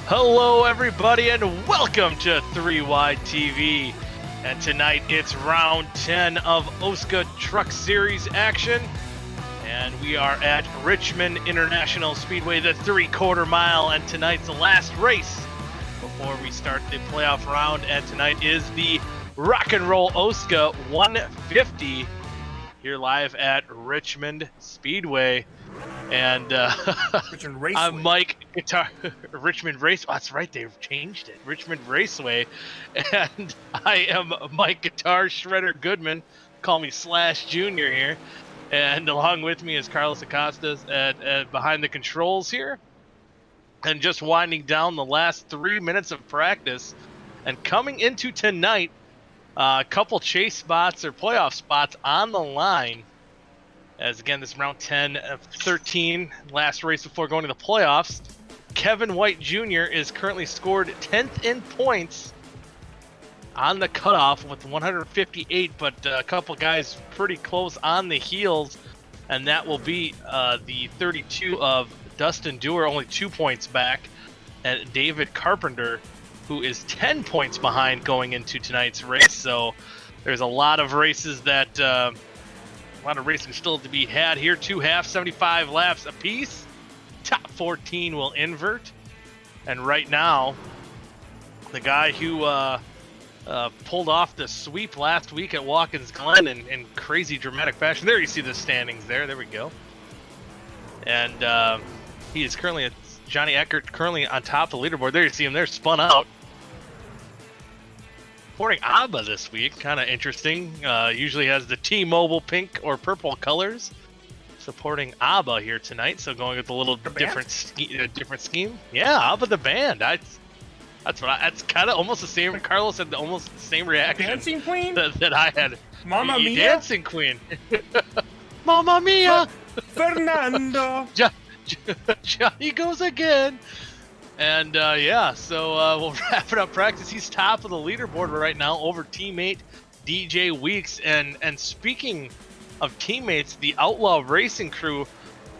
Hello everybody and welcome to 3 Wide TV. And tonight it's round 10 of OSCA Truck Series action. And we are at Richmond International Speedway, the 3/4 mile, and tonight's the last race before we start the playoff round. And tonight is the Rock and Roll OSCA 150 here live at Richmond Speedway. And Richmond Raceway. I'm Mike Guitar. Richmond Race. Oh, that's right, they've changed it. Richmond Raceway. And I am Mike Guitar Shredder Goodman. Call me Slash Junior here. And along with me is Carlos Acosta at behind the controls here. And just winding down the last 3 minutes of practice. And coming into tonight, a couple chase spots or playoff spots on the line. As again, this is round 10 of 13, last race before going to the playoffs. Kevin White Jr. is currently scored 10th in points on the cutoff with 158, but a couple guys pretty close on the heels, and that will be the 32 of Dustin Dewar, only 2 points back, and David Carpenter, who is 10 points behind going into tonight's race. So there's a lot of races that... a lot of racing still to be had here. 2 halves, 75 laps apiece. Top 14 will invert. And right now, the guy who pulled off the sweep last week at Watkins Glen in crazy dramatic fashion. There you see the standings there. There we go. And he is currently, Johnny Eckert currently on top of the leaderboard. There you see him there, spun out. Supporting ABBA this week, kind of interesting. Usually has the T-Mobile pink or purple colors. Supporting ABBA here tonight, so going with a little different scheme. Yeah, ABBA the band. That's kind of almost the same. Carlos had almost the same reaction. Dancing Queen that I had. Mamma Mia. Dancing Queen. Mamma Mia. Fernando. Johnny goes again. And yeah, so we'll wrap it up practice. He's top of the leaderboard right now over teammate DJ Weeks. And speaking of teammates, the Outlaw Racing crew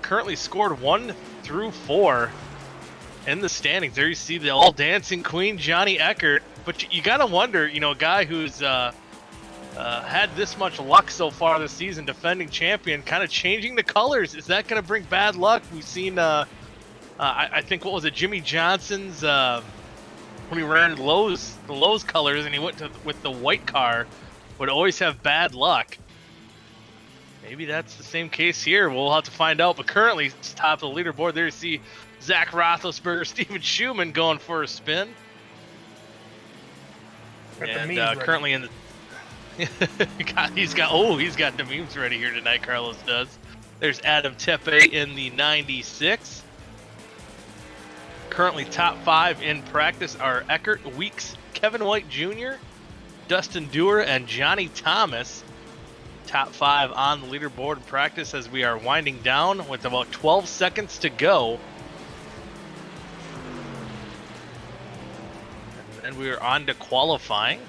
currently scored 1 through 4 in the standings. There you see the all dancing queen, Johnny Eckert. But you got to wonder, you know, a guy who's had this much luck so far this season, defending champion, kind of changing the colors. Is that going to bring bad luck? We've seen... I think, what was it, Jimmy Johnson's, when he ran the Lowe's colors and he went with the white car, would always have bad luck. Maybe that's the same case here. We'll have to find out. But currently, it's top of the leaderboard. There you see Zach Roethlisberger, Steven Schumann going for a spin. And currently in the... he's got the memes ready here tonight, Carlos does. There's Adam Tepe in the 96. Currently top 5 in practice are Eckert, Weeks, Kevin White Jr., Dustin Dewar, and Johnny Thomas. Top 5 on the leaderboard in practice as we are winding down with about 12 seconds to go. And we are on to qualifying.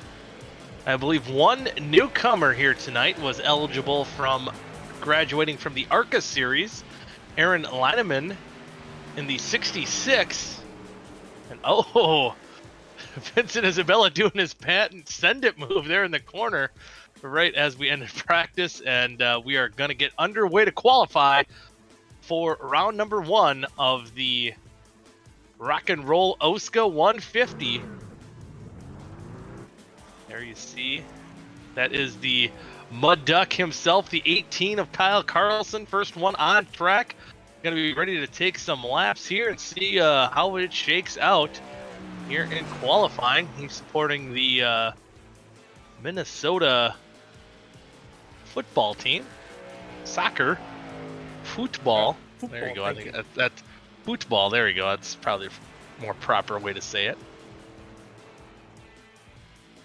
I believe one newcomer here tonight was eligible from graduating from the ARCA series, Aaron Lineman, in the 66. And Vincent Isabella doing his patent send it move there in the corner right as we ended practice. And we are going to get underway to qualify for round number 1 of the Rock and Roll OSCA 150. There you see, that is the Mud Duck himself, the 18 of Kyle Carlson, first one on track. Going to be ready to take some laps here and see how it shakes out here in qualifying. He's supporting the Minnesota football team. Soccer. Football. There you go. I think that's football. There you go. That's probably a more proper way to say it.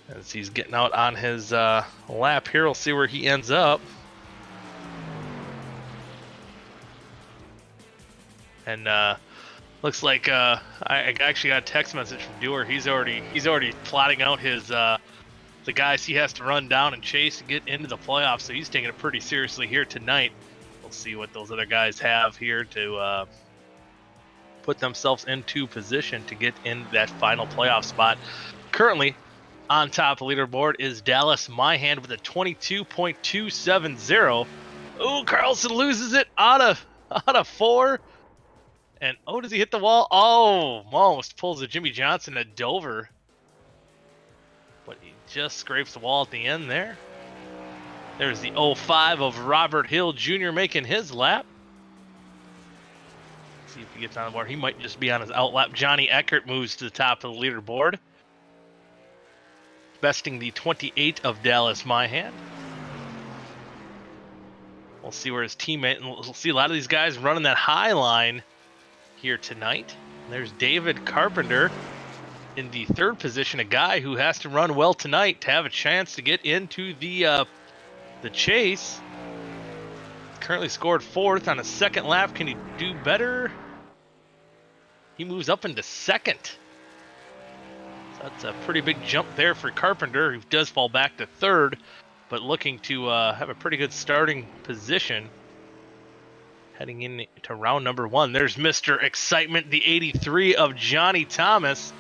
As he's getting out on his lap here, we'll see where he ends up. And looks like I actually got a text message from Dewar. He's already plotting out his the guys he has to run down and chase to get into the playoffs. So he's taking it pretty seriously here tonight. We'll see what those other guys have here to put themselves into position to get in that final playoff spot. Currently, on top of the leaderboard is Dallas Myhand with a 22.270. Oh, Carlson loses it out of 4. And does he hit the wall? Oh, almost pulls a Jimmy Johnson at Dover. But he just scrapes the wall at the end there. There's the 05 of Robert Hill Jr. making his lap. See if he gets on the board. He might just be on his outlap. Johnny Eckert moves to the top of the leaderboard, besting the 28 of Dallas Myhand. We'll see where his teammate, and we'll see a lot of these guys running that high line here tonight. And there's David Carpenter in the 3rd position, a guy who has to run well tonight to have a chance to get into the chase. Currently scored 4th on a 2nd lap. Can he do better? He moves up into 2nd. So that's a pretty big jump there for Carpenter, who does fall back to 3rd, but looking to have a pretty good starting position heading into round number 1. There's Mr. Excitement, the 83 of Johnny Thomas.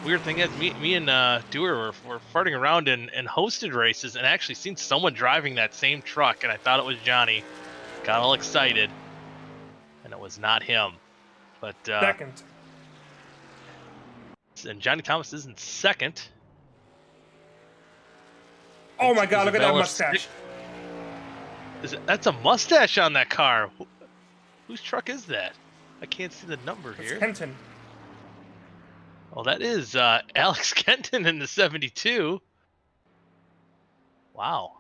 Weird thing is, me and Dewar were farting around in hosted races and actually seen someone driving that same truck, and I thought it was Johnny. Got all excited, and it was not him. But 2nd. And Johnny Thomas is in 2nd. Oh my God! Look at that mustache. That's a mustache on that car. Whose truck is that? I can't see the number here. It's Kenton. Oh, that is Alex Kenton in the 72. Wow.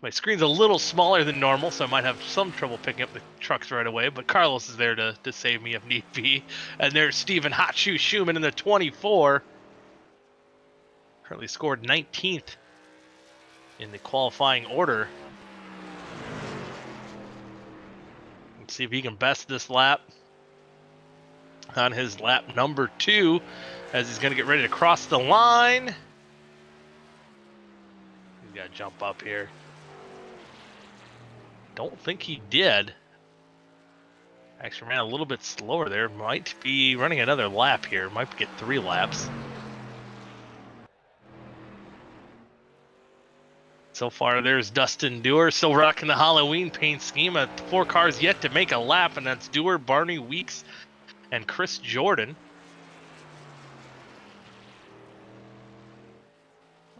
My screen's a little smaller than normal, so I might have some trouble picking up the trucks right away, but Carlos is there to save me if need be. And there's Stephen Hot Shoe Schumann in the 24. Currently scored 19th in the qualifying order. Let's see if he can best this lap on his lap number 2 as he's going to get ready to cross the line. He's got to jump up here. Don't think he did. Actually ran a little bit slower there. Might be running another lap here. Might get 3 laps. So far, there's Dustin Dewar still rocking the Halloween paint scheme. 4 cars yet to make a lap, and that's Dewar, Barney Weeks, and Chris Jordan.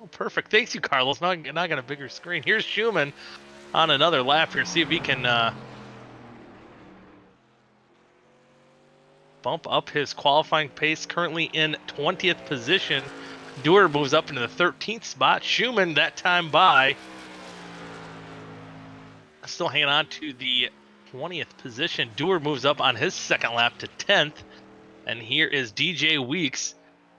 Oh, perfect. Thanks you, Carlos. Now I got a bigger screen. Here's Schumann on another lap here. See if he can bump up his qualifying pace. Currently in 20th position. Dewar moves up into the 13th spot. Schumann that time by. Still hanging on to the 20th position. Dewar moves up on his 2nd lap to 10th. And here is DJ Weeks.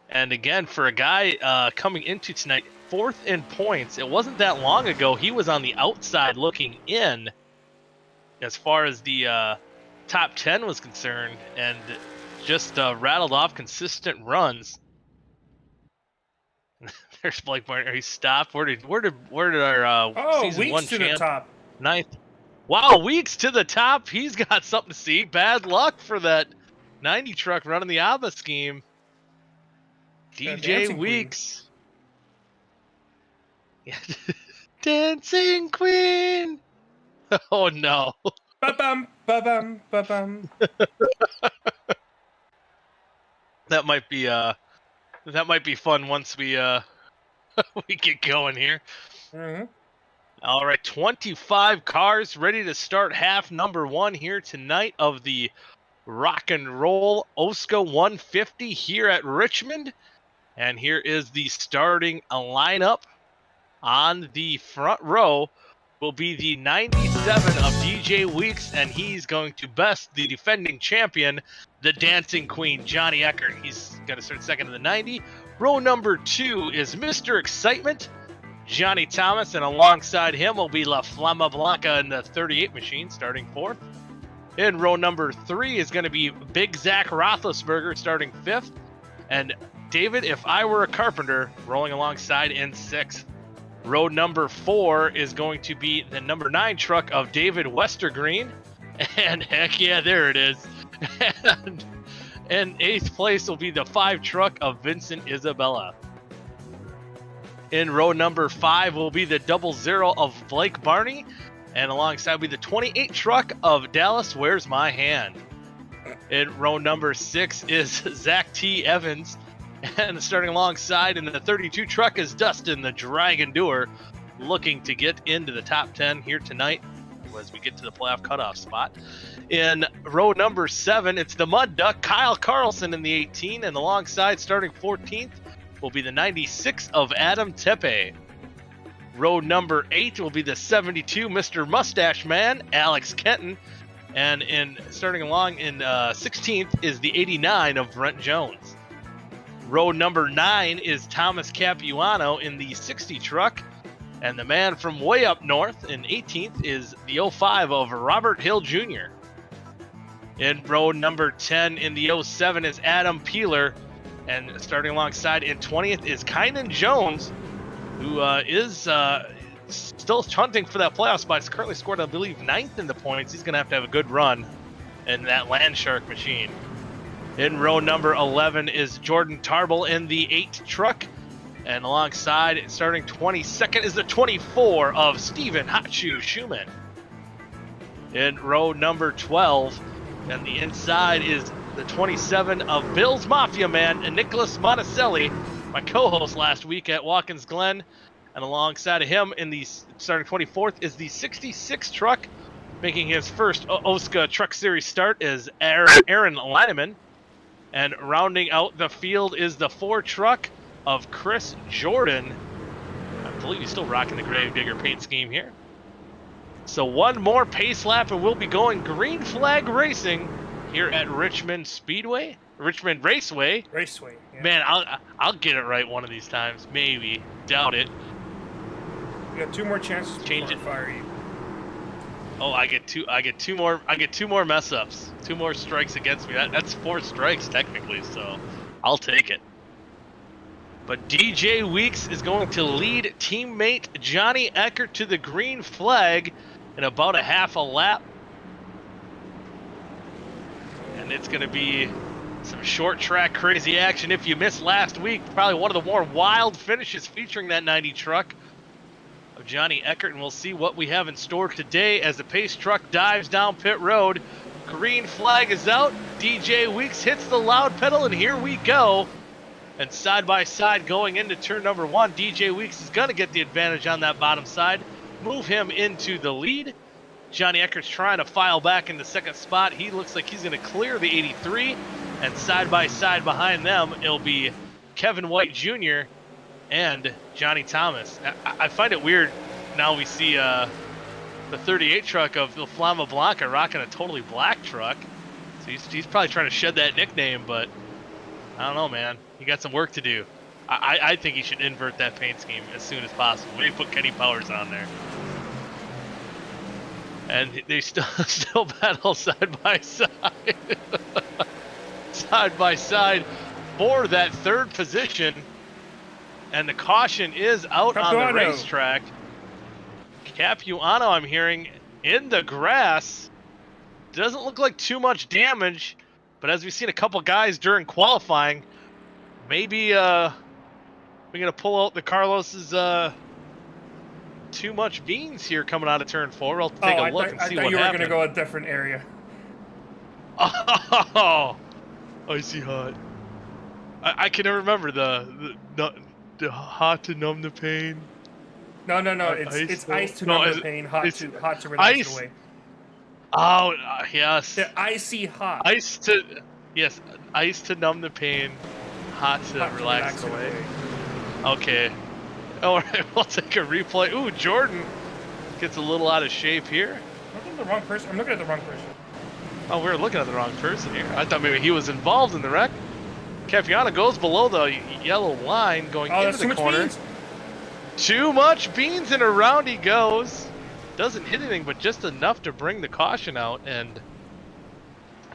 And again, for a guy coming into tonight, 4th in points. It wasn't that long ago. He was on the outside looking in as far as the top 10 was concerned, and just rattled off consistent runs. There's Blake Barner. He stopped. Where did our season Weeks 1 to champ? the top. 9th. Wow, Weeks to the top. He's got something to see. Bad luck for that 90 truck running the ABBA scheme. DJ Weeks. Yeah. Dancing Queen. Oh no. Ba-bum, ba-bum, ba-bum. That might be fun once we we get going here. Mm-hmm. All right, 25 cars ready to start half number 1 here tonight of the Rock and Roll OSCA 150 here at Richmond. And here is the starting lineup. On the front row will be the 97 of DJ Weeks, and he's going to best the defending champion, the Dancing Queen, Johnny Eckert. He's going to start 2nd in the 90. Row number 2 is Mr. Excitement, Johnny Thomas, and alongside him will be La Flama Blanca in the 38 machine, starting 4th. In row number 3 is going to be Big Zach Roethlisberger, starting 5th. And David, If I Were a Carpenter, rolling alongside in 6th. Row number 4 is going to be the number 9 truck of David Westergreen. And heck yeah, there it is. And in 8th place will be the 5 truck of Vincent Isabella. In row number 5 will be the 00 of Blake Barney. And alongside will be the 28 truck of Dallas Where's My Hand. In row number 6 is Zach T. Evans. And starting alongside in the 32 truck is Dustin the Dragon Doer, looking to get into the top 10 here tonight as we get to the playoff cutoff spot. In row number 7, it's the Mud Duck, Kyle Carlson in the 18, and alongside starting 14th will be the 96 of Adam Tepe. Row number 8 will be the 72 Mr. Mustache Man, Alex Kenton, and starting along in 16th is the 89 of Brent Jones. Row number 9 is Thomas Capuano in the 60 truck. And the man from way up north in 18th is the 05 of Robert Hill Jr. In row number 10 in the 07 is Adam Peeler. And starting alongside in 20th is Kynan Jones, who is still hunting for that playoff spot. He's currently scored, I believe, 9th in the points. He's going to have a good run in that Land Shark machine. In row number 11 is Jordan Tarble in the 8 truck. And alongside, starting 22nd, is the 24 of Steven Hachu Schumann. In row number 12, and the inside is the 27 of Bill's Mafia Man and Nicholas Monticelli, my co-host last week at Watkins Glen. And alongside of him, in the starting 24th, is the 66 truck, making his first OSCA Truck Series start is Aaron Lineman. And rounding out the field is the 4 truck of Chris Jordan. I believe he's still rocking the Gravedigger paint scheme here. So one more pace lap and we'll be going green flag racing here at Richmond Raceway. Yeah. Man, I'll get it right one of these times. Maybe. Doubt it. You got 2 more chances to change it. Fire you. Oh, I get two more mess ups. 2 more strikes against me. That's 4 strikes technically, so I'll take it. But DJ Weeks is going to lead teammate Johnny Eckert to the green flag in about a half a lap. And it's going to be some short track crazy action. If you missed last week, probably one of the more wild finishes featuring that 90 truck of Johnny Eckert. And we'll see what we have in store today as the pace truck dives down pit road. Green flag is out. DJ Weeks hits the loud pedal, and here we go. And side by side going into turn number 1, DJ Weeks is going to get the advantage on that bottom side. Move him into the lead. Johnny Eckert's trying to file back into second spot. He looks like he's going to clear the 83. And side by side behind them, it'll be Kevin White Jr. and Johnny Thomas. I find it weird now we see the 38 truck of the Flama Blanca rocking a totally black truck. So he's probably trying to shed that nickname, but I don't know, man. He got some work to do. I think he should invert that paint scheme as soon as possible. Maybe put Kenny Powers on there. And they still battle side by side. Side by side for that 3rd position. And the caution is out on the racetrack. Capuano, I'm hearing, in the grass. Doesn't look like too much damage. But as we've seen a couple guys during qualifying, maybe we're going to pull out the Carlos's too much beans here coming out of turn 4. We'll take a look and see what happens. I thought you were going to go a different area. Oh, icy hot. I can remember the hot to numb the pain. No. It's ice to numb the pain, hot to relax away. Oh, yes. The icy hot. Ice to numb the pain, hot to relax away. Okay. All right, we'll take a replay. Ooh, Jordan gets a little out of shape here. I'm looking at the wrong person. Oh, we're looking at the wrong person here. I thought maybe he was involved in the wreck. Capuano goes below the yellow line going into the corner. Too much beans, and around he goes. Doesn't hit anything, but just enough to bring the caution out. And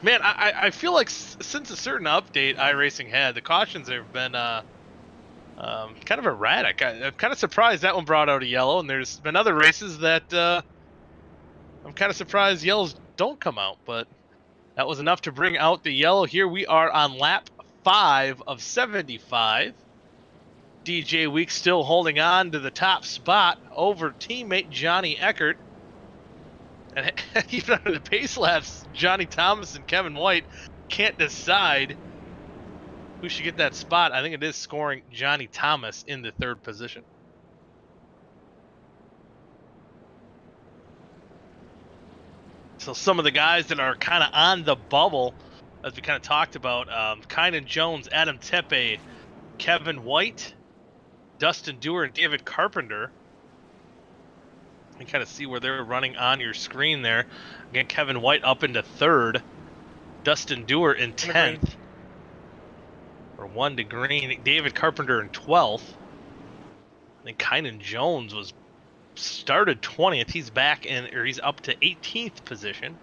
man, I feel like since a certain update iRacing had, the cautions have been kind of erratic. I'm kind of surprised that one brought out a yellow, and there's been other races that I'm kind of surprised yellows don't come out. But That was enough to bring out the yellow. Here we are on lap 5 of 75. DJ Weeks still holding on to the top spot over teammate Johnny Eckert. And even under the pace laps, Johnny Thomas and Kevin White can't decide who should get that spot. I think it is scoring Johnny Thomas in the 3rd position. So some of the guys that are kind of on the bubble, as we kind of talked about, Kynan Jones, Adam Tepe, Kevin White, Dustin Dewar, and David Carpenter. You kind of see where they're running on your screen there. Again, Kevin White up into 3rd, Dustin Dewar in 10th, or 1 to green. David Carpenter in 12th. I think Kynan Jones was started 20th. He's back in, or he's up to 18th position.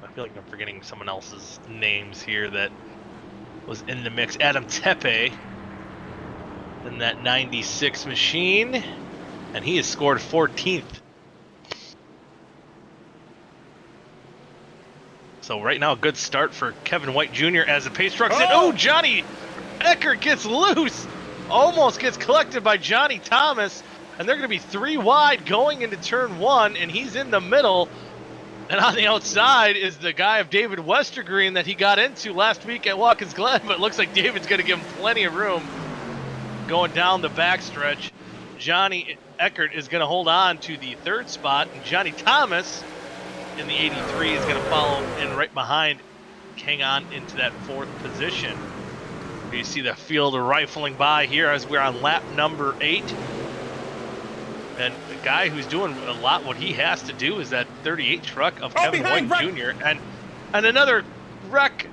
I feel like I'm forgetting someone else's names here that was in the mix. Adam Tepe in that 96 machine, and he has scored 14th. So right now, a good start for Kevin White Jr. as the pace truck's in. Oh, Johnny Eckert gets loose. Almost gets collected by Johnny Thomas, and they're going to be 3 wide going into turn 1, and he's in the middle. And on the outside is the guy of David Westergreen that he got into last week at Watkins Glen, but it looks like David's going to give him plenty of room going down the backstretch. Johnny Eckert is going to hold on to the 3rd spot, and Johnny Thomas in the 83 is going to follow in right behind, hang on into that 4th position. You see the field rifling by here as we're on lap number 8. And the guy who's doing a lot what he has to do is that 38 truck of Kevin White Jr. And another wreck.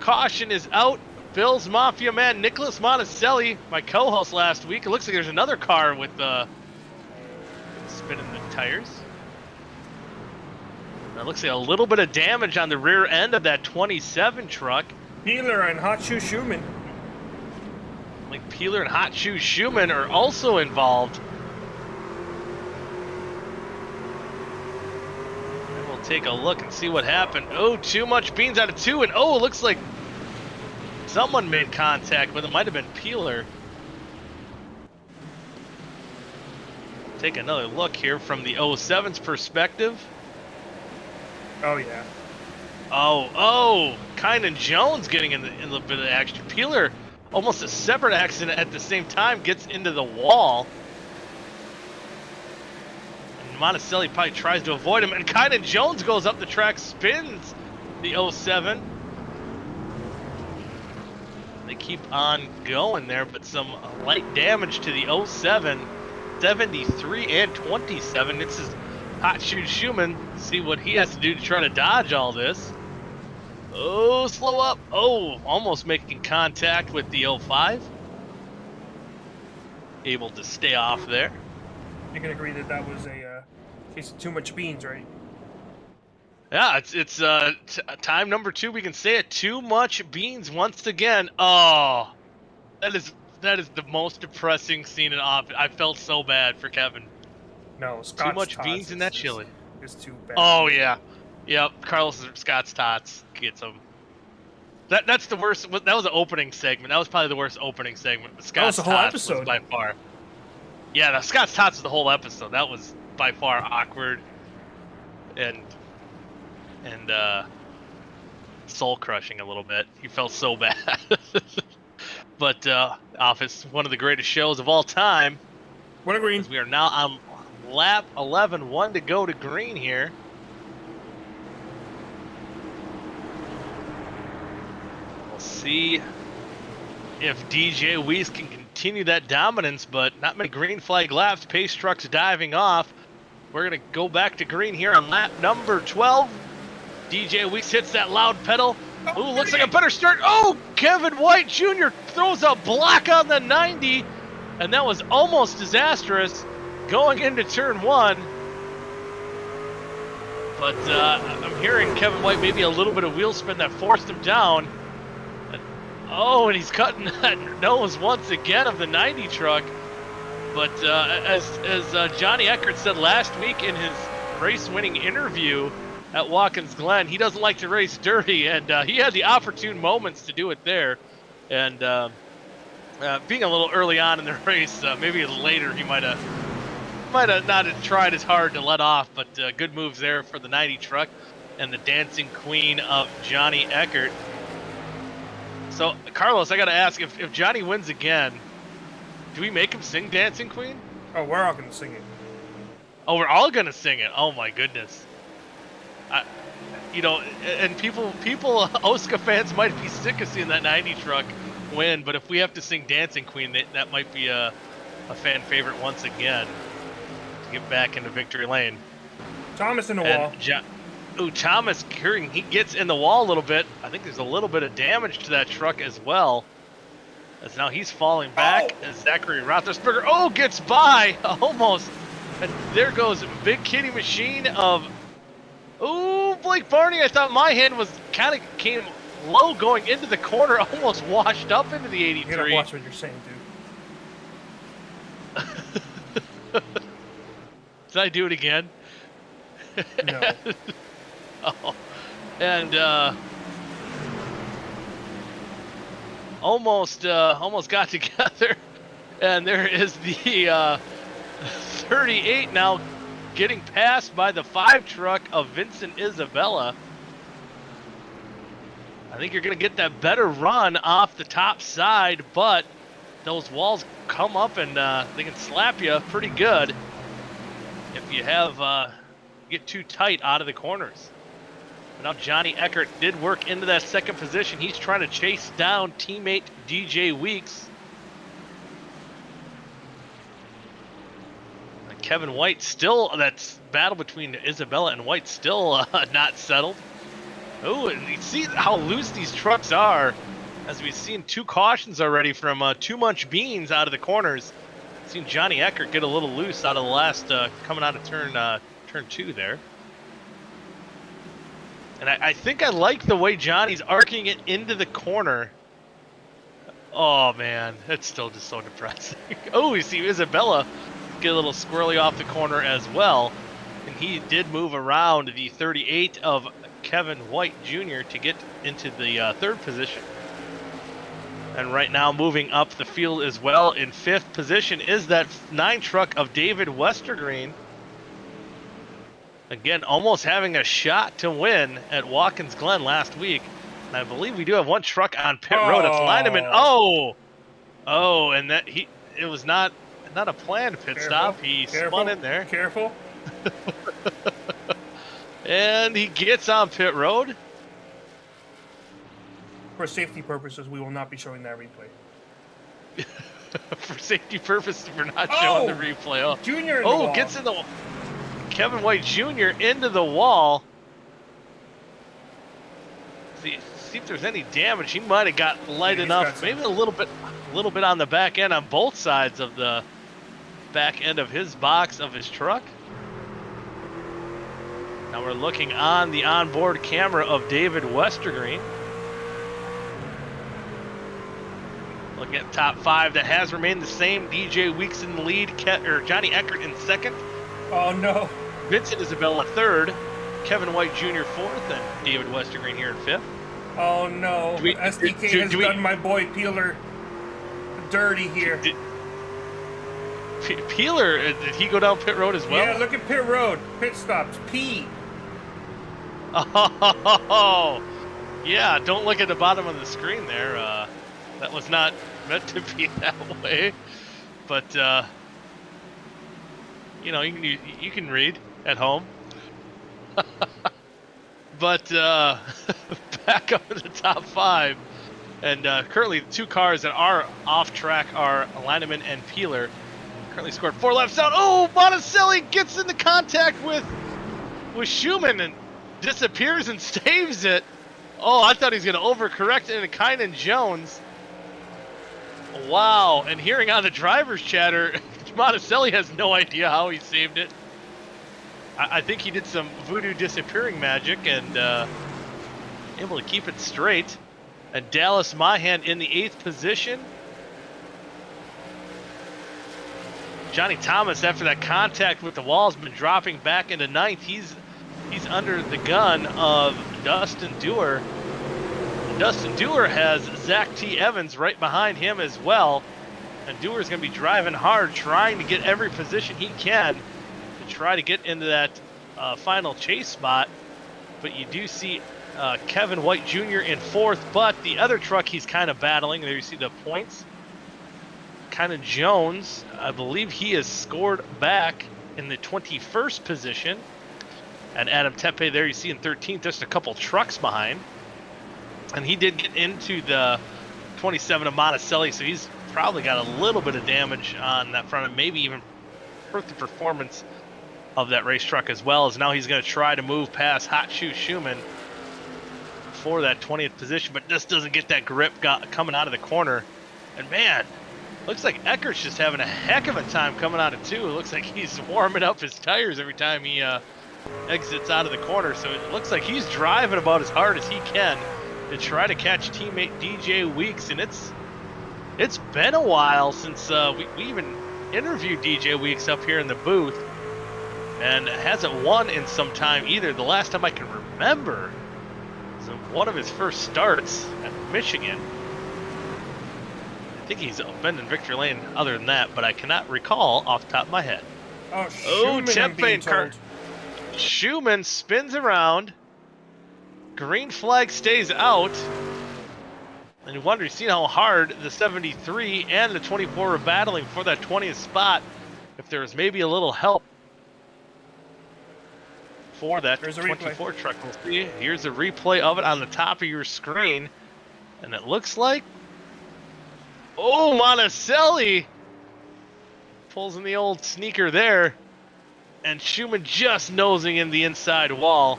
Caution is out. Bill's Mafia man, Nicholas Monticelli, my co-host last week. It looks like there's another car with spinning the tires. It looks like a little bit of damage on the rear end of that 27 truck. Peeler and Hot Shoe Schumann. Like Peeler and Hot Shoe Schumann are also involved. And we'll take a look and see what happened. Oh, too much beans out of 2, and oh, it looks like someone made contact, but it might have been Peeler. Take another look here from the 07's perspective. Oh yeah. Oh, Kynan Jones getting in a little bit of action. Peeler, almost a separate accident at the same time, gets into the wall. And Monticelli probably tries to avoid him, and Kynan Jones goes up the track, spins the 07. They keep on going there, but some light damage to the 07, 73 and 27. This is Hot Shoe Schumann. See what he has to do to try to dodge all this. Oh, slow up. Oh, almost making contact with the 05. Able to stay off there. You can agree that that was a case of too much beans, right? Yeah, it's time number 2. We can say it. Too much beans once again. Oh, that is the most depressing scene in off. I felt so bad for Kevin. No, too much beans in that chili. It's too bad. Oh yeah, yep. Carlos Scott's Tots gets them. That's the worst. That was the opening segment. That was probably the worst opening segment. But Scott's that was the whole Tots episode was by far. Yeah, the Scott's Tots was the whole episode. That was by far awkward and soul crushing a little bit. You felt so bad. But Office, one of the greatest shows of all time. What a green. We are now on lap 11, 1 to go to green here. We'll see if DJ Weiss can continue that dominance, but not many green flag laps. Pace trucks diving off. We're going to go back to green here on lap number 12. DJ Weiss hits that loud pedal. Ooh, looks like a better start. Oh, Kevin White Jr. throws a block on the 90, and that was almost disastrous going into turn 1. But I'm hearing Kevin White maybe a little bit of wheel spin that forced him down. Oh, and he's cutting that nose once again of the 90 truck. But as Johnny Eckert said last week in his race-winning interview, at Watkins Glen. He doesn't like to race dirty, and he had the opportune moments to do it there. And being a little early on in the race, maybe later he might have not have tried as hard to let off, but good moves there for the 90 truck and the dancing queen of Johnny Eckert. So, Carlos, I got to ask, if Johnny wins again, do we make him sing Dancing Queen? Oh, we're all going to sing it. Oh, we're all going to sing it. Oh, my goodness. And people, OSCA fans might be sick of seeing that 90 truck win, but if we have to sing Dancing Queen, that might be a fan favorite once again to get back into victory lane. Thomas in the wall. Thomas, he gets in the wall a little bit. I think there's a little bit of damage to that truck as well, as now he's falling back as Zachary Roethlisberger, gets by, almost. And there goes Big Kitty Machine of, Blake Barney. I thought my hand was kind of came low going into the corner, almost washed up into the 83. You gotta watch what you're saying, dude. Did I do it again? No. And almost got together, and there is the 38 now getting passed by the 5 truck of Vincent Isabella. I think you're going to get that better run off the top side, but those walls come up and they can slap you pretty good if you get too tight out of the corners. But now Johnny Eckert did work into that second position. He's trying to chase down teammate DJ Weeks. And Kevin White still, that's battle between Isabella and White still not settled. And you see how loose these trucks are, as we've seen 2 cautions already from Too Much Beans out of the corners. Seen Johnny Eckert get a little loose out of the last coming out of turn 2 there. And I think I like the way Johnny's arcing it into the corner. Oh man, it's still just so depressing. You see Isabella get a little squirrely off the corner as well. And he did move around the 38 of Kevin White Jr. to get into the 3rd position. And right now moving up the field as well in 5th position is that 9 truck of David Westergreen. Again, almost having a shot to win at Watkins Glen last week. And I believe we do have 1 truck on pit road. It's Lineman. And that it was not a planned pit stop. He spun in there. Careful. And he gets on pit road. For safety purposes, we will not be showing that replay. For safety purposes, we're not showing the replay. Junior in the wall. Gets in the Kevin White Jr. into the wall. See if there's any damage. He might have got light enough. Maybe a little bit on the back end on both sides of the back end of his box of his truck. Now we're looking on the onboard camera of David Westergreen. Looking at top 5, that has remained the same. DJ Weeks in the lead, Johnny Eckert in 2nd. Oh no. Vincent Isabella 3rd, Kevin White Jr. 4th, and David Westergreen here in 5th. Oh no. SDK has done my boy Peeler dirty here. Peeler, did he go down pit road as well? Yeah, look at pit road. Pit stops. P. Oh, yeah, don't look at the bottom of the screen there. That was not meant to be that way. But, you can read at home. But back up to the top 5. And currently the 2 cars that are off track are Lineman and Peeler. Currently scored 4 laps down. Monticelli gets into contact with Schumann and disappears and saves it. I thought he was going to overcorrect into Kynan Jones. Wow. And hearing on the driver's chatter, Monticelli has no idea how he saved it. I think he did some voodoo disappearing magic and able to keep it straight. And Dallas Mahan in the 8th position. Johnny Thomas, after that contact with the wall, has been dropping back into 9th. He's he's under the gun of Dustin Dewar. Dustin Dewar has Zach T. Evans right behind him as well. And Dewar's going to be driving hard, trying to get every position he can to try to get into that final chase spot. But you do see Kevin White Jr. in fourth, but the other truck he's kind of battling. There you see the points. Kind of Jones, I believe he has scored back in the 21st position. And Adam Tepe there you see in 13th, just a couple trucks behind. And he did get into the 27 of Monticelli, so he's probably got a little bit of damage on that front and maybe even hurt the performance of that race truck as well, as now he's going to try to move past Hot Shoe Schumann for that 20th position, but just doesn't get that grip coming out of the corner. And man, looks like Eckert's just having a heck of a time coming out of 2. It looks like he's warming up his tires every time he exits out of the corner, so it looks like he's driving about as hard as he can to try to catch teammate DJ Weeks. And it's been a while since we even interviewed DJ Weeks up here in the booth, and hasn't won in some time either. The last time I can remember was one of his first starts at Michigan. I think he's been in victory lane other than that, but I cannot recall off the top of my head. Oh, Schumann, Schumann spins around. Green flag stays out. And you wonder, you see how hard the 73 and the 24 are battling for that 20th spot. If there was maybe a little help for that 24 truck. We'll see. Here's a replay of it on the top of your screen. And it looks like, oh, Monticelli pulls in the old sneaker there. And Schumann just nosing in the inside wall.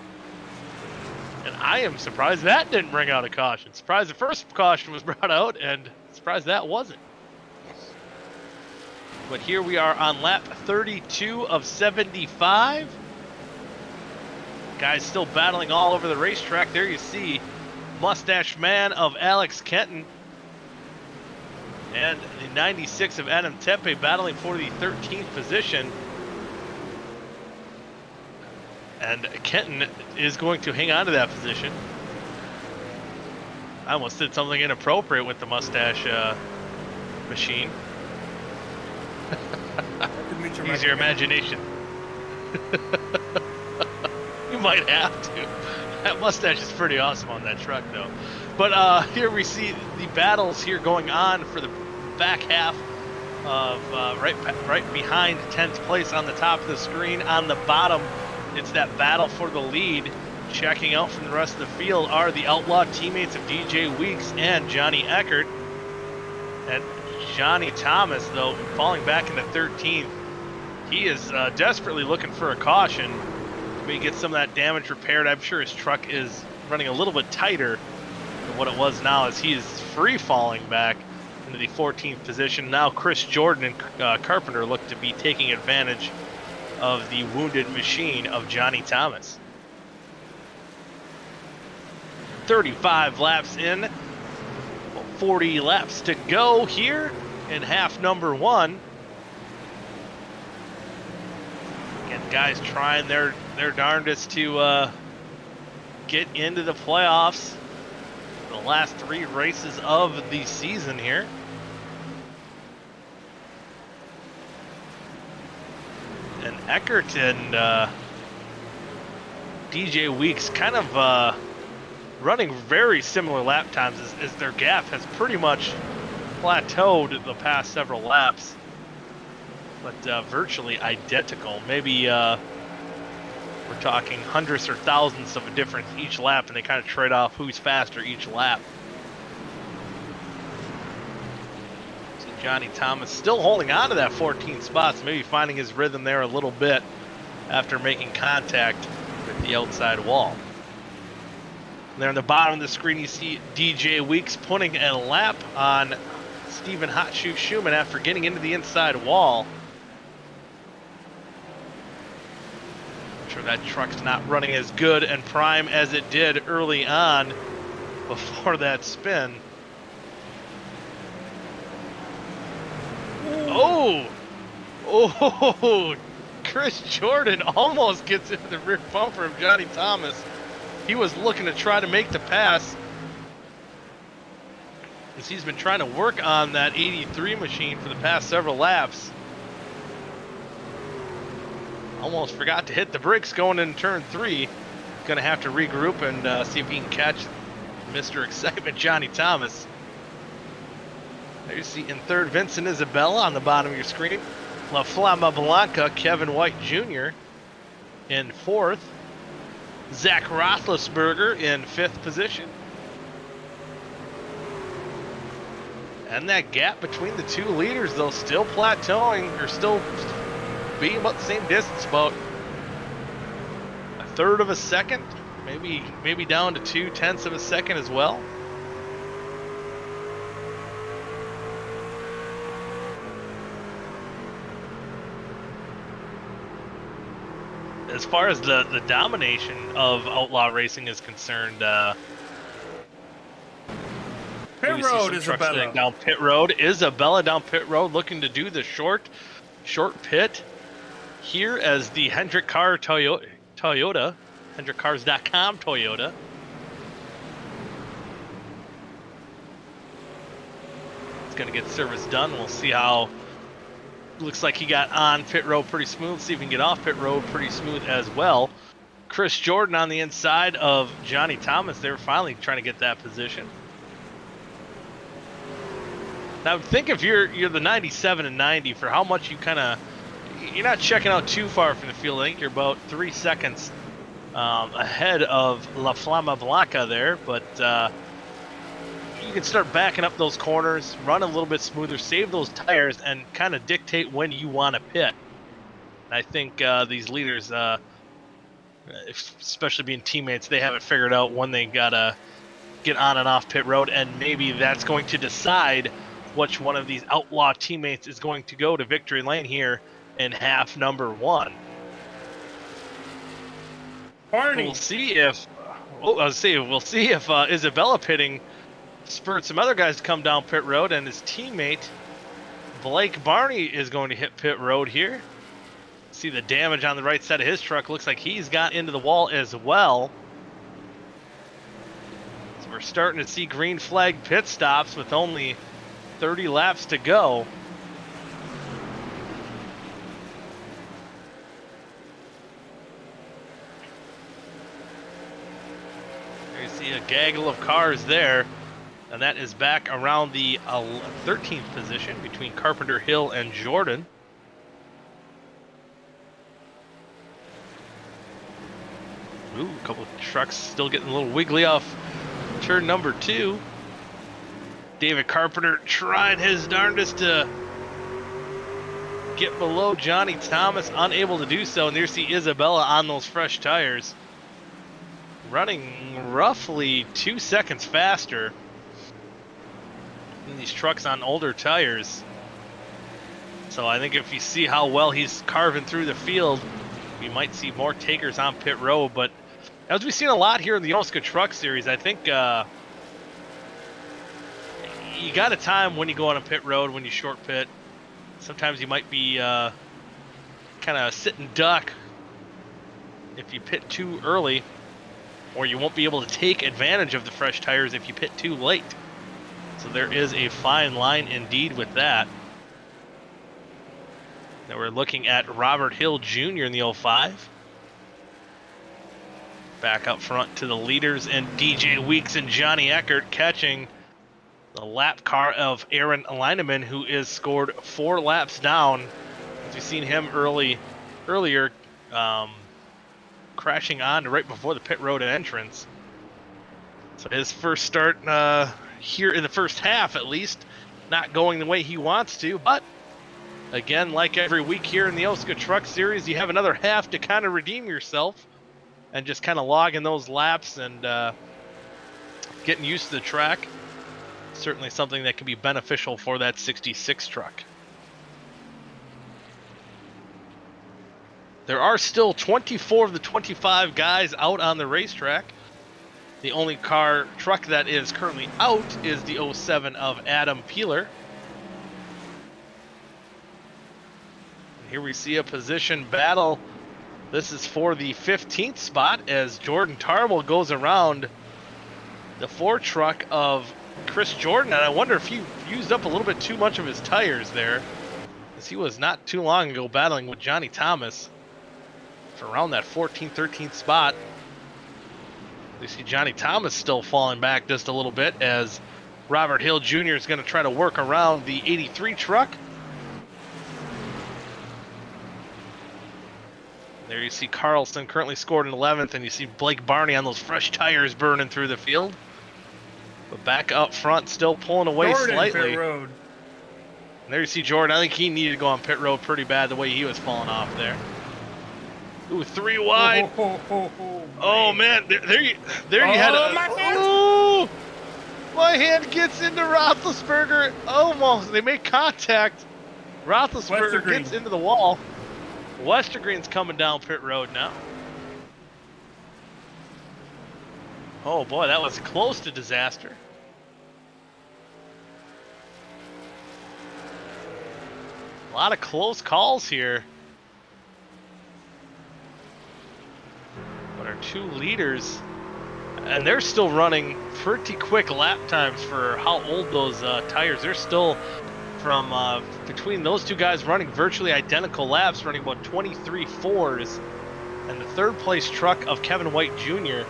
And I am surprised that didn't bring out a caution. Surprised the first caution was brought out, and surprised that wasn't. But here we are on lap 32 of 75. Guys still battling all over the racetrack. There you see Mustache Man of Alex Kenton and the 96 of Adam Tepe battling for the 13th position. And Kenton is going to hang on to that position. I almost did something inappropriate with the mustache machine. Use your imagination. You might have to. That mustache is pretty awesome on that truck, though. But here we see the battles here going on for the back half of right behind 10th place on the top of the screen. On the bottom, it's that battle for the lead. Checking out from the rest of the field are the Outlaw teammates of DJ Weeks and Johnny Eckert. And Johnny Thomas, though, falling back into 13th. He is desperately looking for a caution. Maybe get some of that damage repaired. I'm sure his truck is running a little bit tighter than what it was now, as he is free falling back into the 14th position. Now Chris Jordan and Carpenter look to be taking advantage of the wounded machine of Johnny Thomas. 35 laps in, 40 laps to go here in half number 1. Again, guys trying their darndest to get into the playoffs. The last 3 races of the season here. And Eckert and DJ Weeks kind of running very similar lap times, as their gap has pretty much plateaued the past several laps, but virtually identical. Maybe we're talking hundreds or thousands of a difference each lap, and they kind of trade off who's faster each lap. So Johnny Thomas still holding on to that 14th spot, so maybe finding his rhythm there a little bit after making contact with the outside wall. There on the bottom of the screen, you see DJ Weeks putting a lap on Stephen Hot Shoe Schumann after getting into the inside wall. I'm sure that truck's not running as good and prime as it did early on before that spin. Oh, Chris Jordan almost gets into the rear bumper of Johnny Thomas. He was looking to try to make the pass, as he's been trying to work on that 83 machine for the past several laps. Almost forgot to hit the brakes going in turn 3. Going to have to regroup and see if he can catch Mr. Excitement Johnny Thomas. There you see in third Vincent Isabella on the bottom of your screen. La Flama Blanca, Kevin White Jr. in fourth. Zach Roethlisberger in fifth position. And that gap between the two leaders, though, still plateauing, or still being about the same distance, about a third of a second, maybe down to 0.2 of a second as well. As far as the domination of outlaw racing is concerned, pit road, Isabella. Down pit road. Isabella down pit road, looking to do the short pit here as the Hendrick Car Toyota, HendrickCars.com Toyota. It's going to get service done. We'll see how. Looks like he got on pit road pretty smooth. See if he can get off pit road pretty smooth as well. Chris Jordan on the inside of Johnny Thomas. They're finally trying to get that position. Now think if you're the 97 and 90, for how much you're not checking out too far from the field. I think you're about 3 seconds ahead of La Flama Blanca there, but you can start backing up those corners, run a little bit smoother, save those tires, and kind of dictate when you want to pit. And I think these leaders, especially being teammates, they have it figured out when they gotta get on and off pit road, and maybe that's going to decide which one of these outlaw teammates is going to go to victory lane here in half number 1. Barney. We'll see if Isabella pitting spurred some other guys to come down pit road, and his teammate Blake Barney is going to hit pit road here. See the damage on the right side of his truck. Looks like he's got into the wall as well. So we're starting to see green flag pit stops with only 30 laps to go. There you see a gaggle of cars there. And that is back around the 13th position between Carpenter, Hill, and Jordan. Ooh, a couple of trucks still getting a little wiggly off turn number 2. David Carpenter trying his darndest to get below Johnny Thomas, unable to do so. And there's the Isabella on those fresh tires, running roughly 2 seconds faster than these trucks on older tires. So I think if you see how well he's carving through the field, we might see more takers on pit road. But as we've seen a lot here in the OSCA Truck Series, I think you got a time when you go on a pit road, when you short pit. Sometimes you might be kind of sit and duck if you pit too early, or you won't be able to take advantage of the fresh tires if you pit too late. So there is a fine line indeed with that. Now we're looking at Robert Hill Jr. in the 05. Back up front to the leaders, and DJ Weeks and Johnny Eckert catching the lap car of Aaron Lineman, who is scored 4 laps down. As we've seen him earlier crashing on right before the pit road entrance. So his first start here in the first half, at least, not going the way he wants to. But again, like every week here in the OSCA Truck Series, you have another half to kind of redeem yourself and just kind of log in those laps and getting used to the track. Certainly something that can be beneficial for that 66 truck. There are still 24 of the 25 guys out on the racetrack. The only truck that is currently out is the 07 of Adam Peeler. Here we see a position battle. This is for the 15th spot as Jordan Tarble goes around the Ford truck of Chris Jordan, and I wonder if he used up a little bit too much of his tires there, as he was not too long ago battling with Johnny Thomas for around that 14th, 13th spot. You see Johnny Thomas still falling back just a little bit as Robert Hill Jr. is going to try to work around the 83 truck. There you see Carlson currently scored in 11th, and you see Blake Barney on those fresh tires burning through the field. But back up front, still pulling away slightly. Pit road. And there you see Jordan. I think he needed to go on pit road pretty bad the way he was falling off there. Ooh, 3 wide. Oh man, there you had a. My hand. Oh, my hand gets into Roethlisberger. Almost. They make contact. Roethlisberger gets into the wall. Westergreen's coming down pit road now. Oh boy, that was close to disaster. A lot of close calls here. But our 2 leaders, and they're still running pretty quick lap times for how old those tires. They're still from between those 2 guys running virtually identical laps, running about 23 4s. And the 3rd place truck of Kevin White Jr.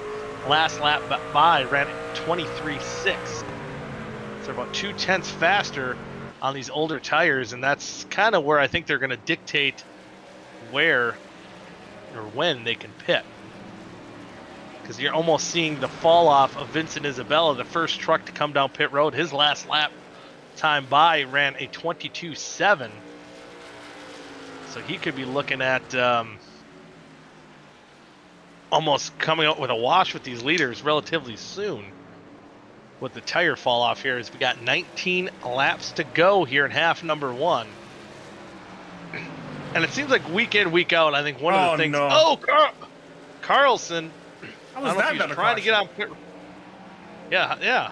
last lap by ran 23 6. So about 2/10 faster on these older tires, and that's kind of where I think they're going to dictate where or when they can pit. Because you're almost seeing the fall off of Vincent Isabella, the first truck to come down pit road. His last lap time by ran a 22.7. So he could be looking at almost coming out with a wash with these leaders relatively soon. With the tire fall off here, as we got 19 laps to go here in half number 1. And it seems like week in, week out, I think one of the things. No. Oh, Carlson. How was I don't know that if he was trying to get on pit. Yeah.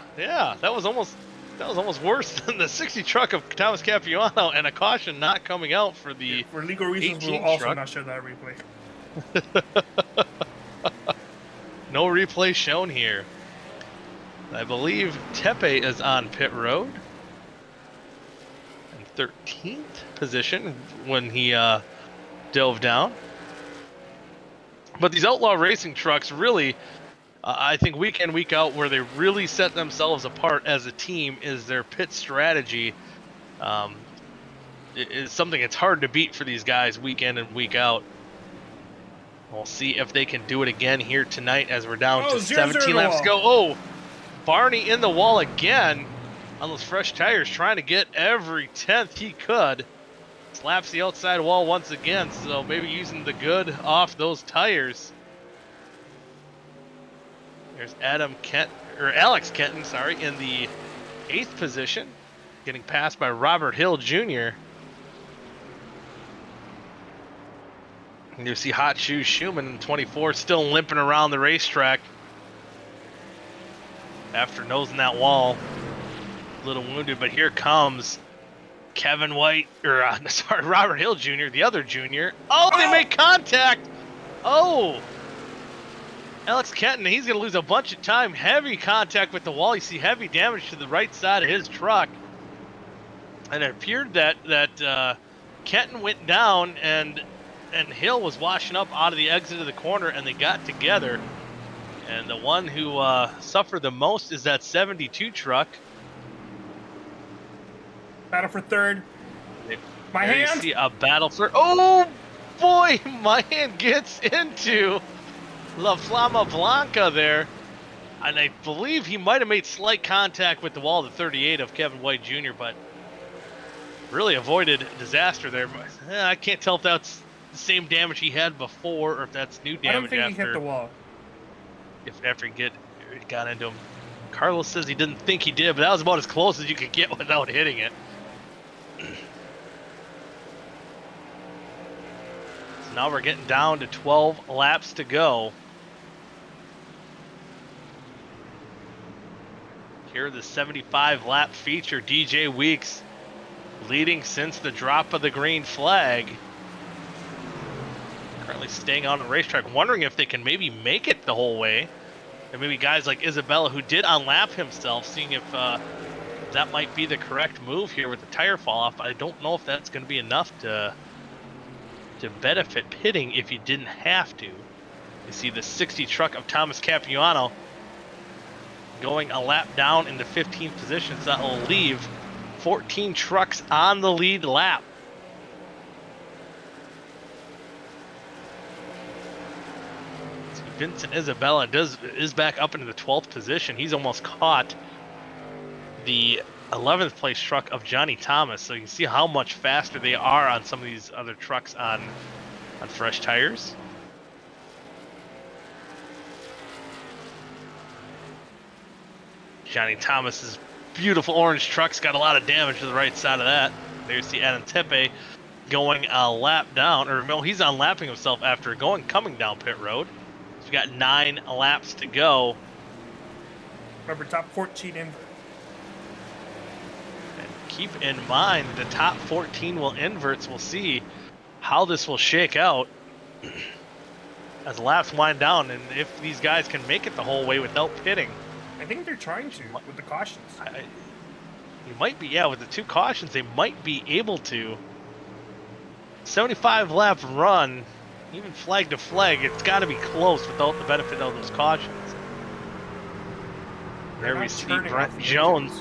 That was almost worse than the 60 truck of Thomas Capuano, and a caution not coming out for the. For legal reasons, we'll also not show that replay. No replay shown here. I believe Tepe is on pit road in 13th position when he dove down. But these Outlaw Racing trucks really, I think week in, week out, where they really set themselves apart as a team is their pit strategy. It is something that's hard to beat for these guys week in and week out. We'll see if they can do it again here tonight as we're down to 17 laps to go. Oh, Barney in the wall again on those fresh tires, trying to get every 10th he could. Slaps the outside wall once again, so maybe using the good off those tires. There's Alex Kenton, in the 8th position, getting passed by Robert Hill Jr. And you see Hot Shoes Schumann in 24 still limping around the racetrack after nosing that wall. A little wounded, but here comes Kevin White, Robert Hill Jr., the other junior. Oh, they make contact. Oh, Alex Kenton, he's going to lose a bunch of time. Heavy contact with the wall. You see heavy damage to the right side of his truck. And it appeared that Kenton went down and Hill was washing up out of the exit of the corner, and they got together. And the one who suffered the most is that 72 truck. Battle for 3rd. My hand. You see a battle for. Oh boy, my hand gets into La Flama Blanca there, and I believe he might have made slight contact with the wall of the 38 of Kevin White Jr., but really avoided disaster there. But I can't tell if that's the same damage he had before or if that's new damage. I don't think he hit the wall. After he got into him. Carlos says he didn't think he did, but that was about as close as you could get without hitting it. So now we're getting down to 12 laps to go. Here the 75 lap feature, DJ Weeks leading since the drop of the green flag. apparently staying on the racetrack, wondering if they can maybe make it the whole way. And maybe guys like Isabella, who did unlap himself, seeing if that might be the correct move here with the tire fall off. I don't know if that's going to be enough to benefit pitting if you didn't have to. You see the 60 truck of Thomas Capuano going a lap down into 15th position. So that will leave 14 trucks on the lead lap. See, Vincent Isabella is back up into the 12th position. He's almost caught the 11th place truck of Johnny Thomas. So you can see how much faster they are on some of these other trucks on fresh tires. Johnny Thomas's beautiful orange truck's got a lot of damage to the right side of that. There's the Adam Tepe going a lap down, or no, he's unlapping himself after coming down pit road. So we got 9 laps to go. Remember, top 14 invert. And keep in mind, the top 14 will inverts. We'll see how this will shake out as laps wind down, and if these guys can make it the whole way without pitting. I think they're trying to with the cautions. You might be, yeah, with the 2 cautions, they might be able to. 75 lap run, even flag to flag, it's got to be close without the benefit of those cautions. There we see Brent Jones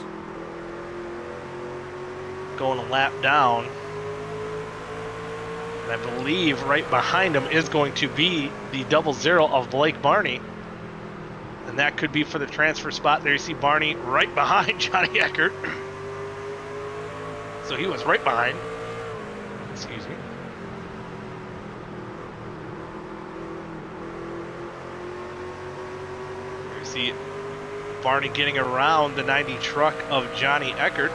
going a lap down. And I believe right behind him is going to be the 00 of Blake Barney. And that could be for the transfer spot. There you see Barney right behind Johnny Eckert. So he was right behind. Excuse me. There you see Barney getting around the 90 truck of Johnny Eckert.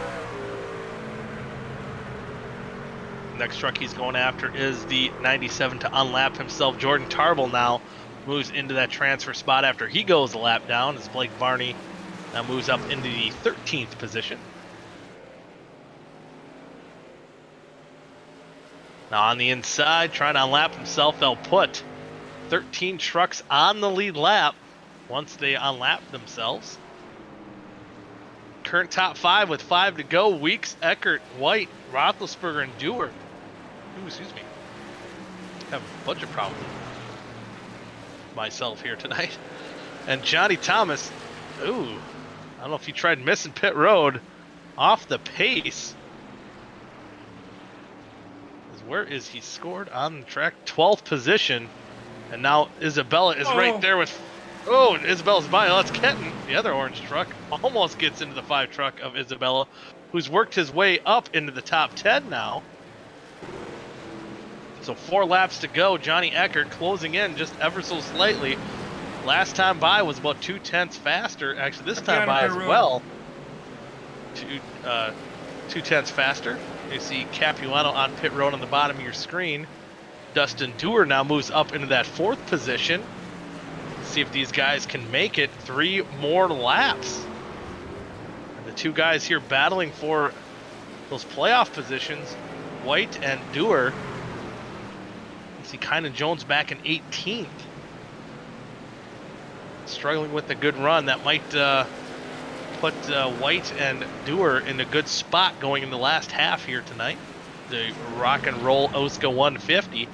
Next truck he's going after is the 97 to unlap himself. Jordan Tarble now moves into that transfer spot after he goes a lap down, as Blake Barney now moves up into the 13th position. Now on the inside, trying to unlap himself, they'll put 13 trucks on the lead lap once they unlap themselves. Current top 5 with 5 to go. Weeks, Eckert, White, Roethlisberger, and Dewar. Ooh, excuse me. I have a bunch of problems with myself here tonight. And Johnny Thomas, ooh, I don't know if he tried missing pit road off the pace. Where is he scored on the track? 12th position. And now Isabella is right there with, oh, Isabella's by. That's Kenton, the other orange truck. Almost gets into the 5 truck of Isabella, who's worked his way up into the top 10 now. So 4 laps to go. Johnny Eckert closing in just ever so slightly. Last time by was about 2/10 faster. Actually, this time by as well. 2/10 faster. You see Capuano on pit road on the bottom of your screen. Dustin Dewar now moves up into that 4th position. See if these guys can make it 3 more laps. And the 2 guys here battling for those playoff positions, White and Dewar. You see Kynan Jones back in 18th. Struggling with a good run. That might put White and Dewar in a good spot going in the last half here tonight. The Rock and Roll OSCA 150.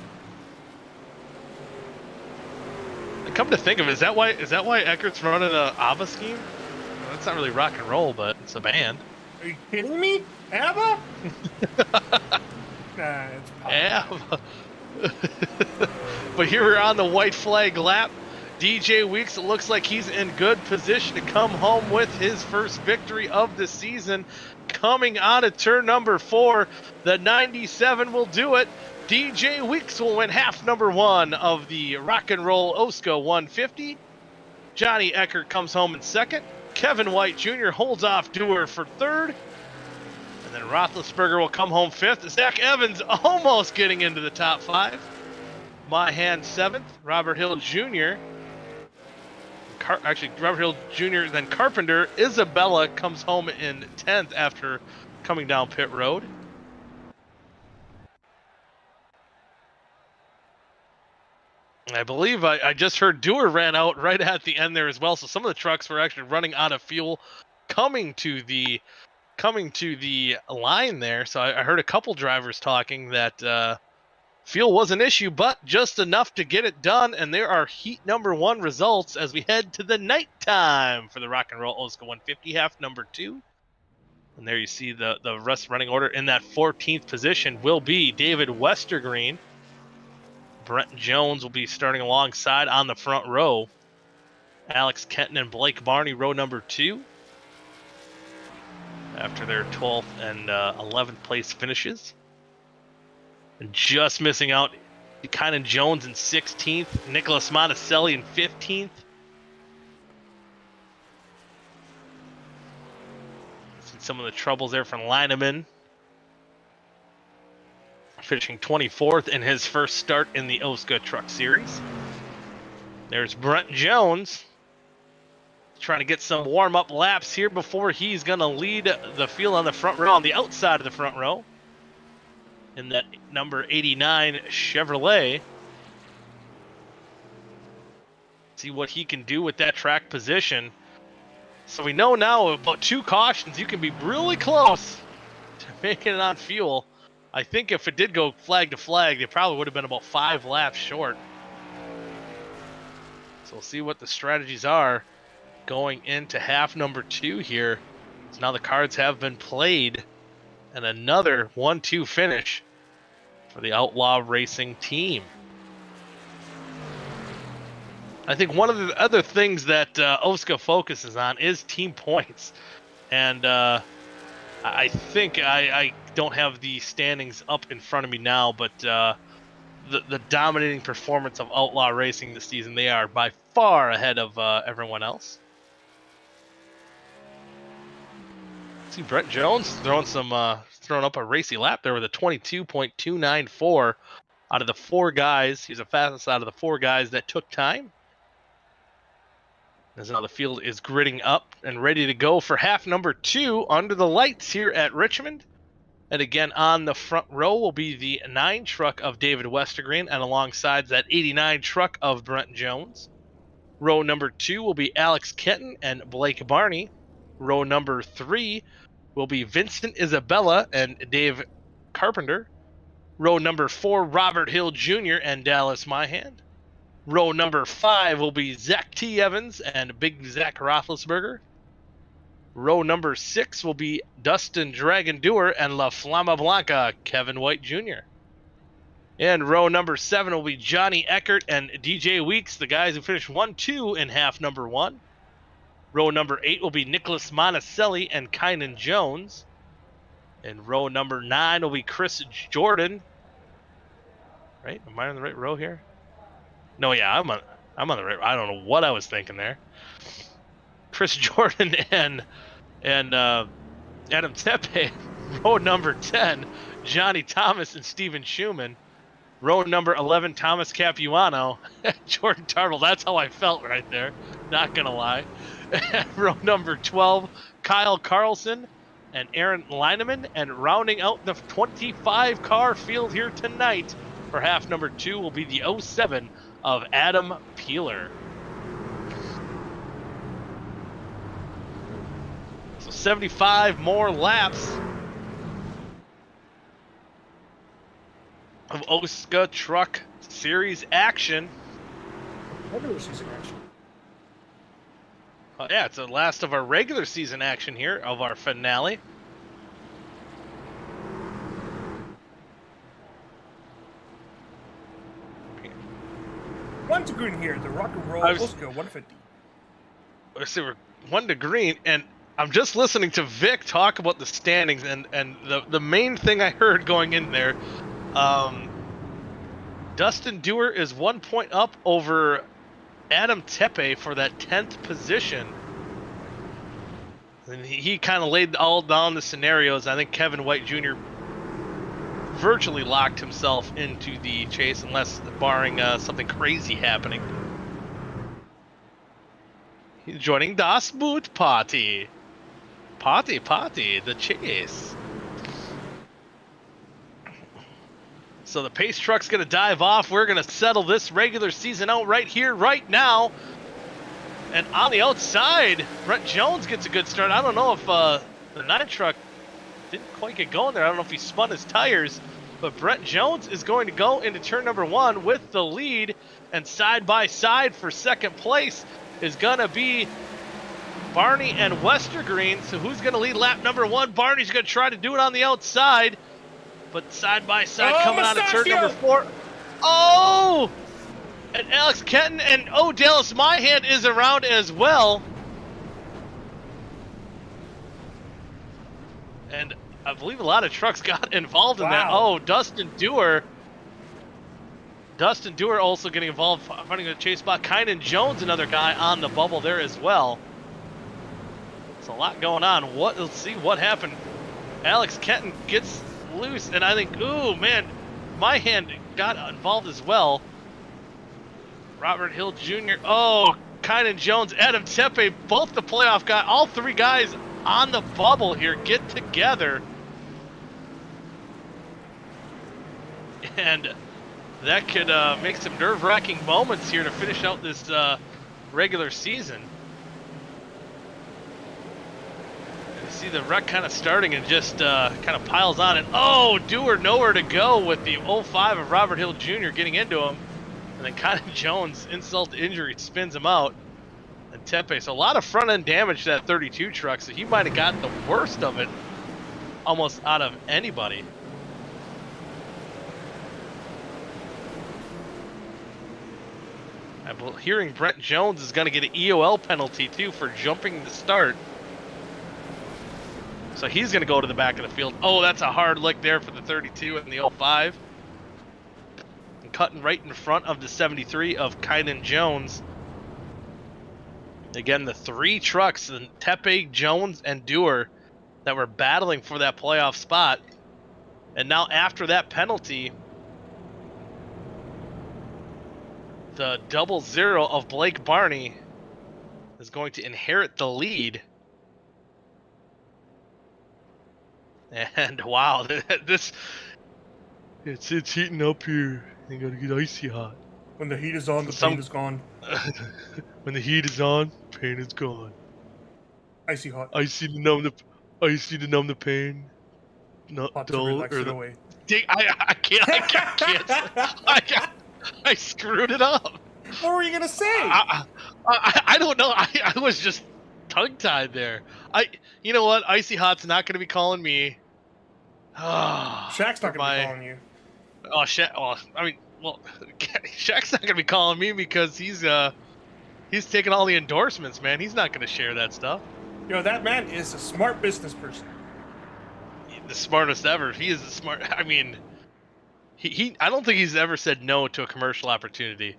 And come to think of it, is that why Eckert's running a ABBA scheme? Well, that's not really rock and roll, but it's a band. Are you kidding me? ABBA? Nah, it's pop. ABBA. But here we're on the white flag lap. DJ Weeks, it looks like he's in good position to come home with his first victory of the season. Coming out of turn number 4, the 97 will do it. DJ Weeks will win half number 1 of the Rock and Roll OSCA 150. Johnny Eckert comes home in 2nd. Kevin White Jr. holds off Dewar for 3rd. And then Roethlisberger will come home 5th. Zach Evans almost getting into the top 5. Mahan 7th. Robert Hill Jr. Robert Hill Jr., then Carpenter. Isabella comes home in 10th after coming down pit road. I believe I just heard Dewar ran out right at the end there as well. So some of the trucks were actually running out of fuel coming to the line there. So I heard a couple drivers talking that fuel was an issue, but just enough to get it done. And there are heat number 1 results as we head to the nighttime for the Rock and Roll OSCA 150 half number 2. And there you see the rest running order. In that 14th position will be David Westergreen. Brent Jones will be starting alongside on the front row. Alex Kenton and Blake Barney, row number 2. After their 12th and 11th place finishes. And just missing out, Kynan Jones in 16th, Nicholas Monticelli in 15th. See some of the troubles there from Lineman. Finishing 24th in his first start in the OSCA Truck Series. There's Brent Jones trying to get some warm-up laps here before he's going to lead the field on the front row, on the outside of the front row. In that number 89 Chevrolet. See what he can do with that track position. So we know now about 2 cautions, you can be really close to making it on fuel. I think if it did go flag to flag, they probably would have been about 5 laps short. So we'll see what the strategies are going into half number 2 here. So now the cards have been played, and another 1-2 finish for the Outlaw Racing team. I think one of the other things that OSCA focuses on is team points. And I think I don't have the standings up in front of me now, but the dominating performance of Outlaw Racing this season, they are by far ahead of everyone else. See Brent Jones throwing up a racy lap there with a 22.294 out of the 4 guys. He's the fastest out of the 4 guys that took time. As now the field is gridding up and ready to go for half number 2 under the lights here at Richmond. And again, on the front row will be the 9 truck of David Westergreen, and alongside that 89 truck of Brent Jones. Row number 2 will be Alex Kenton and Blake Barney. Row number 3 will be Vincent Isabella and Dave Carpenter. Row number 4, Robert Hill Jr. and Dallas Myhand. Row number 5 will be Zach T. Evans and Big Zach Roethlisberger. Row number 6 will be Dustin Dragon Dewar and La Flama Blanca, Kevin White Jr. And row number 7 will be Johnny Eckert and DJ Weeks, the guys who finished 1-2 in half number 1. Row number 8 will be Nicholas Monticelli and Kynan Jones. And row number 9 will be Chris Jordan. Right? Am I on the right row here? No, yeah, I'm on the right. I don't know what I was thinking there. Chris Jordan and Adam Tepe. Row number 10, Johnny Thomas and Steven Schumann. Row number 11, Thomas Capuano, Jordan Tarble. That's how I felt right there. Not going to lie. Row number 12, Kyle Carlson and Aaron Lineman. And rounding out the 25-car field here tonight for half number 2 will be the 07 of Adam Peeler. So 75 more laps of OSCA Truck Series action. Regular season action. Yeah, it's the last of our regular season action here of our finale. One to green here, the Rock and Roll OSCA 150. So we're 1 to green, and I'm just listening to Vic talk about the standings, and the main thing I heard going in there, Dustin Dewar is 1 point up over Adam Tepe for that 10th position. And he kind of laid all down the scenarios. I think Kevin White Jr. virtually locked himself into the chase, unless barring something crazy happening. He's joining Das Boot Party. Party, the chase. So the pace truck's going to dive off. We're going to settle this regular season out right here, right now. And on the outside, Brett Jones gets a good start. I don't know if the 9 truck didn't quite get going there. I don't know if he spun his tires. But Brett Jones is going to go into turn number 1 with the lead. And side by side for second place is going to be Barney and Westergreen. So who's going to lead lap number 1? Barney's going to try to do it on the outside. But side by side coming out of turn number 4. Oh! And Alex Kenton and Dallas Myhand is around as well. And I believe a lot of trucks got involved in that. Oh, Dustin Dewar. Dustin Dewar also getting involved, running the chase spot. Kynan Jones, another guy on the bubble there as well. It's a lot going on. Let's see what happened. Alex Kenton gets loose, and I think, ooh, man, Myhand got involved as well. Robert Hill Jr. Oh, Kynan Jones, Adam Tepe, both the playoff guy. All 3 guys on the bubble here get together. And that could make some nerve-wracking moments here to finish out this regular season. And you see the wreck kind of starting and just kind of piles on. And oh, Dewar nowhere to go with the 05 of Robert Hill Jr. getting into him. And then Kynan Jones, insult to injury, spins him out. And Tepe, so a lot of front-end damage to that 32 truck, so he might have gotten the worst of it almost out of anybody. I'm hearing Brent Jones is going to get an EOL penalty, too, for jumping the start. So he's going to go to the back of the field. Oh, that's a hard lick there for the 32 and the 05. And cutting right in front of the 73 of Kynan Jones. Again, the 3 trucks, Tepe, Jones, and Dewar, that were battling for that playoff spot. And now after that penalty, the 00 of Blake Barney is going to inherit the lead. And wow, it's heating up here. You gotta get icy hot. When the heat is on, the pain is gone. When the heat is on, pain is gone. Icy hot. Icy to numb the pain. Not Hot dull to relax or it away. I can't. I screwed it up. What were you gonna say? I don't know. I was just tongue-tied there. You know what? Icy Hot's not going to be calling me. Shaq's not going to be calling you. Oh, Shaq. Oh, I mean, well, Shaq's not going to be calling me because he's taking all the endorsements, man. He's not going to share that stuff. You know, that man is a smart business person. The smartest ever. He is the smart. I mean, I don't think he's ever said no to a commercial opportunity.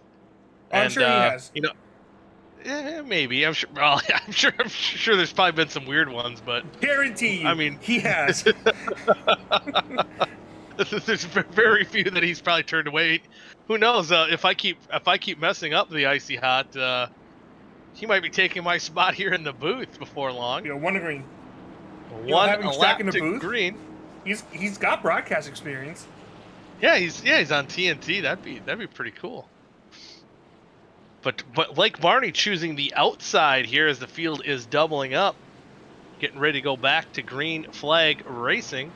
I'm sure he has. You know, maybe. I'm sure. Well, I'm sure. There's probably been some weird ones, but guarantee you. I mean, he has. There's very few that he's probably turned away. Who knows? If I keep messing up the Icy Hot, he might be taking my spot here in the booth before long. You know, one to green. One lap to green. He's got broadcast experience. Yeah, he's on TNT. That'd be pretty cool. But Blake Barney choosing the outside here as the field is doubling up, getting ready to go back to green flag racing.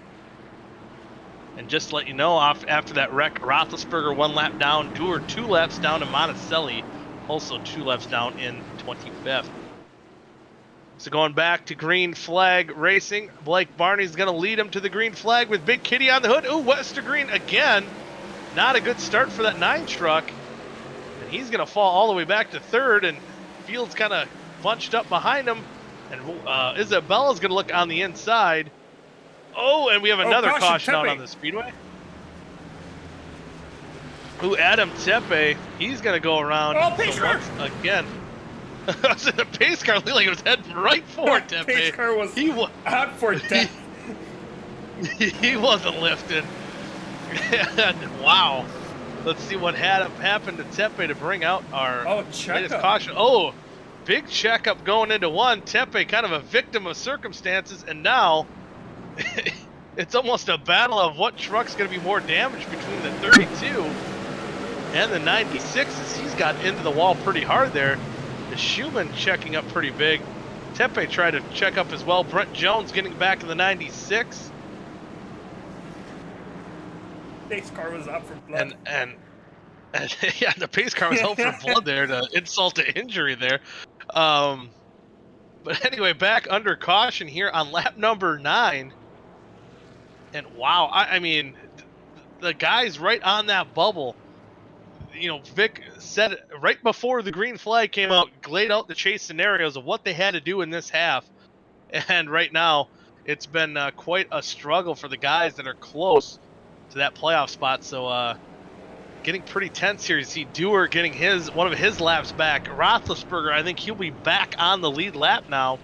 And just to let you know, after that wreck, Roethlisberger 1 lap down, Dewar 2 laps down, and Monticelli also 2 laps down in 25th. So going back to green flag racing, Blake Barney's going to lead him to the green flag with Big Kitty on the hood. Ooh, Westergreen again. Not a good start for that 9 truck. And he's going to fall all the way back to 3rd, and field's kind of bunched up behind him. And Isabella's going to look on the inside. Oh, and we have another caution out on the speedway. Ooh, Adam Tepe, he's going to go around pace car again. The pace car looked like it was heading right for Tepe. Pace car was out for death. He wasn't lifting. And wow. Let's see what happened to Tepe to bring out our latest caution. Oh, big checkup going into 1. Tepe kind of a victim of circumstances, and now it's almost a battle of what truck's going to be more damaged between the 32 and the 96, as he's got into the wall pretty hard there. The Schumann checking up pretty big. Tepe tried to check up as well. Brent Jones getting back in the 96. Pace car was up for blood. And yeah, the pace car was out for blood there, to insult to injury there. But anyway, back under caution here on lap number 9. And wow, I mean, the guys right on that bubble. You know, Vic said it right before the green flag came out, laid out the chase scenarios of what they had to do in this half. And right now, it's been quite a struggle for the guys that are close to that playoff spot. So getting pretty tense here. You see Dewar getting one of his laps back. Roethlisberger, I think he'll be back on the lead lap now.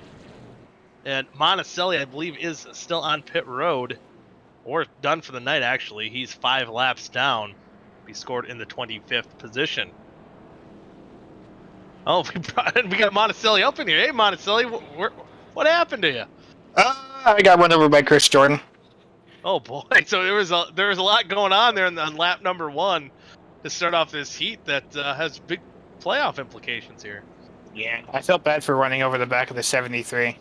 And Monticelli, I believe, is still on pit road. Or done for the night, actually. He's 5 laps down. He scored in the 25th position. Oh, we got Monticelli up in here. Hey, Monticelli, what happened to you? I got run over by Chris Jordan. Oh boy! So there was a lot going on there on lap number 1 to start off this heat that has big playoff implications here. Yeah, I felt bad for running over the back of the 73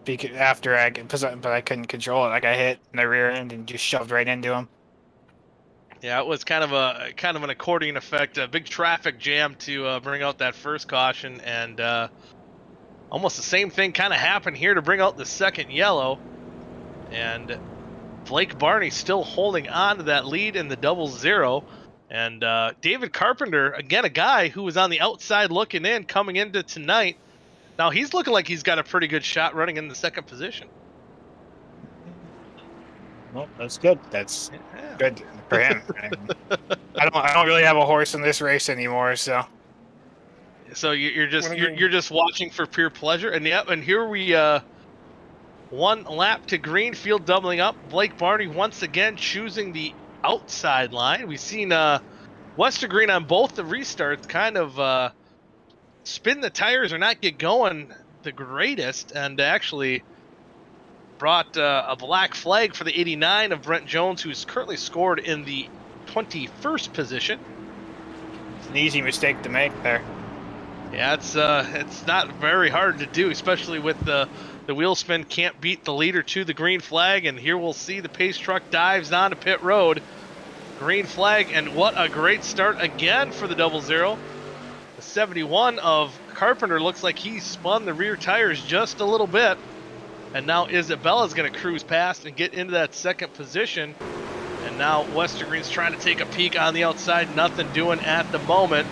but I couldn't control it. I got hit in the rear end and just shoved right into him. Yeah, it was kind of an accordion effect, a big traffic jam to bring out that first caution, and almost the same thing kind of happened here to bring out the second yellow. And Blake Barney still holding on to that lead in the 00. And David Carpenter, again, a guy who was on the outside looking in coming into tonight. Now he's looking like he's got a pretty good shot running in the second position. Well, that's good. That's good for him. I don't really have a horse in this race anymore, so. So you're just watching for pure pleasure, and here we 1 lap to green, field doubling up. Blake Barney once again choosing the outside line. We've seen Westergreen on both the restarts kind of spin the tires or not get going the greatest, and actually brought a black flag for the 89 of Brent Jones, who's currently scored in the 21st position. It's an easy mistake to make there. Yeah, it's not very hard to do, especially with the wheel spin. Can't beat the leader to the green flag, and here we'll see the pace truck dives onto pit road. Green flag, and what a great start again for the 00. The 71 of Carpenter looks like he spun the rear tires just a little bit. And now Isabella's going to cruise past and get into that second position. And now Westergreen's trying to take a peek on the outside. Nothing doing at the moment.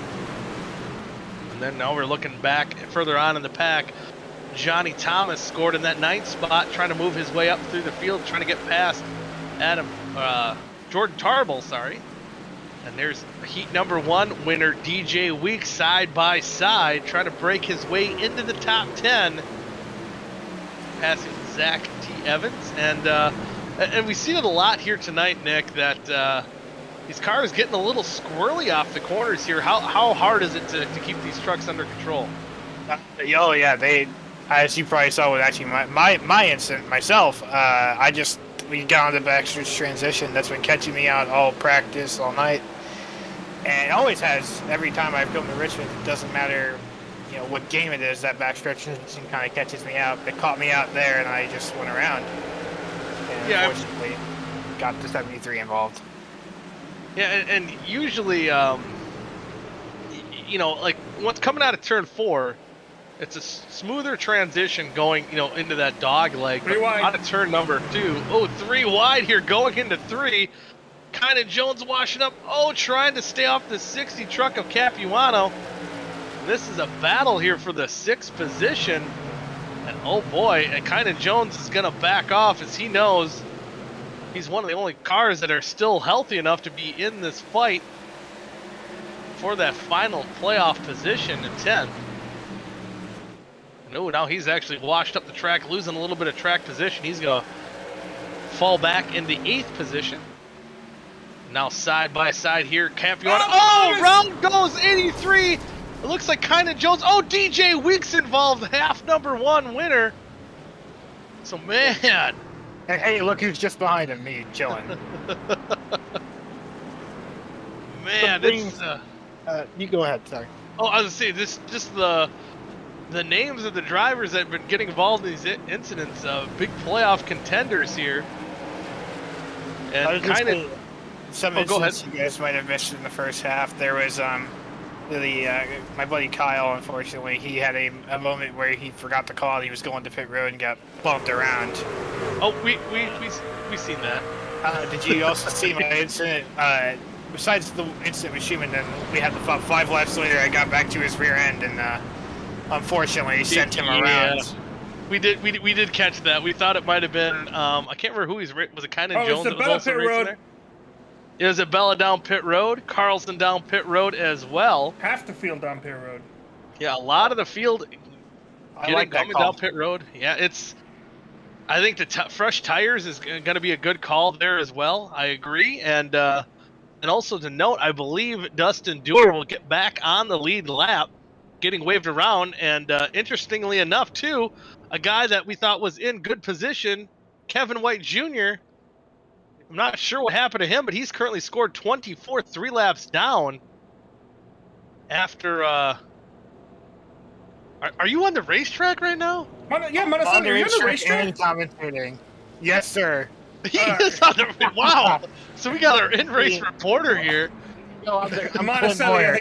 And then now we're looking back further on in the pack. Johnny Thomas scored in that 9th spot, trying to move his way up through the field, trying to get past Jordan Tarble, sorry. And there's heat number 1 winner, DJ Weeks, side by side, trying to break his way into the top 10. Passing Zach T. Evans, and we've seen it a lot here tonight, Nick, that these cars getting a little squirrely off the corners here. How hard is it to keep these trucks under control? Oh yeah, as you probably saw with actually my incident myself. We got on the backstretch transition. That's been catching me out all practice, all night, and it always has every time I've come to Richmond. It doesn't matter. You know what game it is, that backstretch kind of catches me out. It caught me out there, and I just went around. And yeah, unfortunately, got the 73 involved. Yeah, and usually, you know, like what's coming out of turn 4, it's a smoother transition going, you know, into that dog leg. 3 wide. Out of turn number 2. Oh, 3 wide here, going into 3. Kind of Jones washing up. Oh, trying to stay off the 60 truck of Capuano. This is a battle here for the 6th position. And oh boy, kind of Jones is going to back off, as he knows he's one of the only cars that are still healthy enough to be in this fight for that final playoff position in 10th. No, now he's actually washed up the track, losing a little bit of track position. He's going to fall back in the 8th position. Now side by side here, Capuano. Oh, round goes 83. It looks like kind of Jones. Oh, DJ Weeks involved, half number 1 winner. So man, And hey, look who's just behind him, me, chilling. Man, it's... you go ahead, sorry. Oh, I was gonna say, just the names of the drivers that have been getting involved in these incidents, big playoff contenders here. And kind of... Some incidents you guys might have missed in the first half. There was my buddy Kyle, unfortunately, he had a moment where he forgot to call. He was going to pit road and got bumped around. Oh, we seen that. Did you also see my incident? Besides the incident with Schumann, then we had the 5 laps later. I got back to his rear end, and unfortunately, sent him around. We did catch that. We thought it might have been I can't remember who was it. Kind of Jones that was also racing there? It was Abella down pit road, Carlson down pit road as well. Half the field down pit road. Yeah, a lot of the field coming down pit road. Yeah, I think the fresh tires is going to be a good call there as well. I agree, and also to note, I believe Dustin Dewar will get back on the lead lap, getting waved around, and interestingly enough, too, a guy that we thought was in good position, Kevin White Jr., I'm not sure what happened to him, but he's currently scored 24, 3 laps down after... Are you on the racetrack right now? Yeah, Monticello, are you on the racetrack? And commentating. Yes, sir. He is on the... Wow! So we got our in-race reporter here. No, I'm Monticello,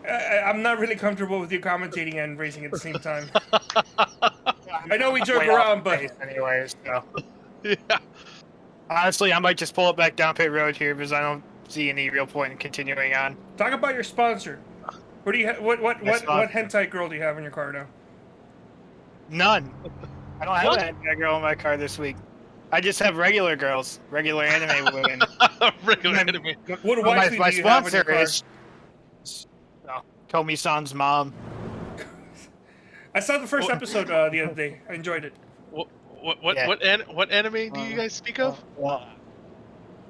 I'm not really comfortable with you commentating and racing at the same time. I know we joke around, but... Anyways, so... Yeah. Honestly, I might just pull it back down pit road here because I don't see any real point in continuing on. Talk about your sponsor. What do you what hentai girl do you have in your car now? None. I don't have a hentai girl in my car this week. I just have regular girls, regular anime women. Regular anime. What wifey my do you have in your sponsor car? is Komi-san's mom. I saw the first episode the other day. I enjoyed it. What anime do you guys speak of?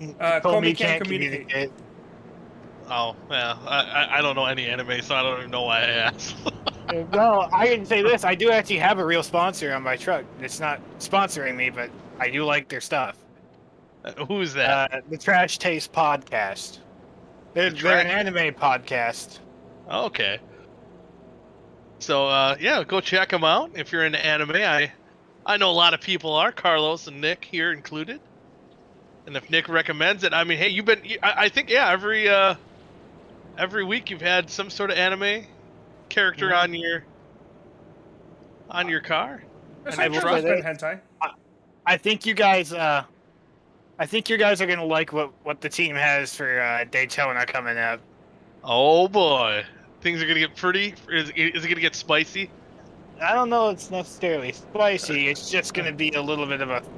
Komi can't communicate. Oh, yeah. I don't know any anime, so I don't even know why I asked. No, I can say this. I do actually have a real sponsor on my truck. It's not sponsoring me, but I do like their stuff. Who's that? The Trash Taste Podcast. They're an anime podcast. Okay. So, yeah, go check them out if you're into anime. I know a lot of people are, Carlos and Nick here included. And if Nick recommends it, I mean, hey, I think, yeah, every week you've had some sort of anime character on your car. I've been hentai. I think you guys are gonna like what the team has for Daytona coming up. Oh boy, things are gonna get pretty. Is it gonna get spicy? I don't know. It's necessarily spicy. It's just gonna be a little bit of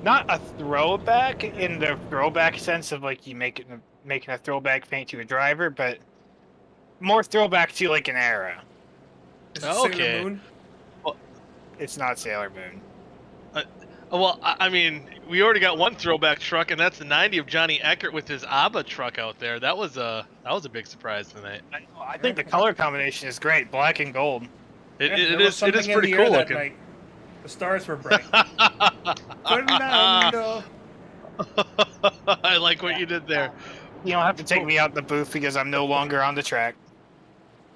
not a throwback in the throwback sense of like you making a throwback paint to a driver, but more throwback to like an era. Is it Sailor Moon? Well, it's not Sailor Moon. Well, I mean, we already got one throwback truck, and that's the 90 of Johnny Eckert with his ABBA truck out there. That was a big surprise tonight. I think the color combination is great, black and gold. It is pretty cool looking. Night. The stars were bright. Fernando. I like what you did there. You don't have to take me out the booth because I'm no longer on the track.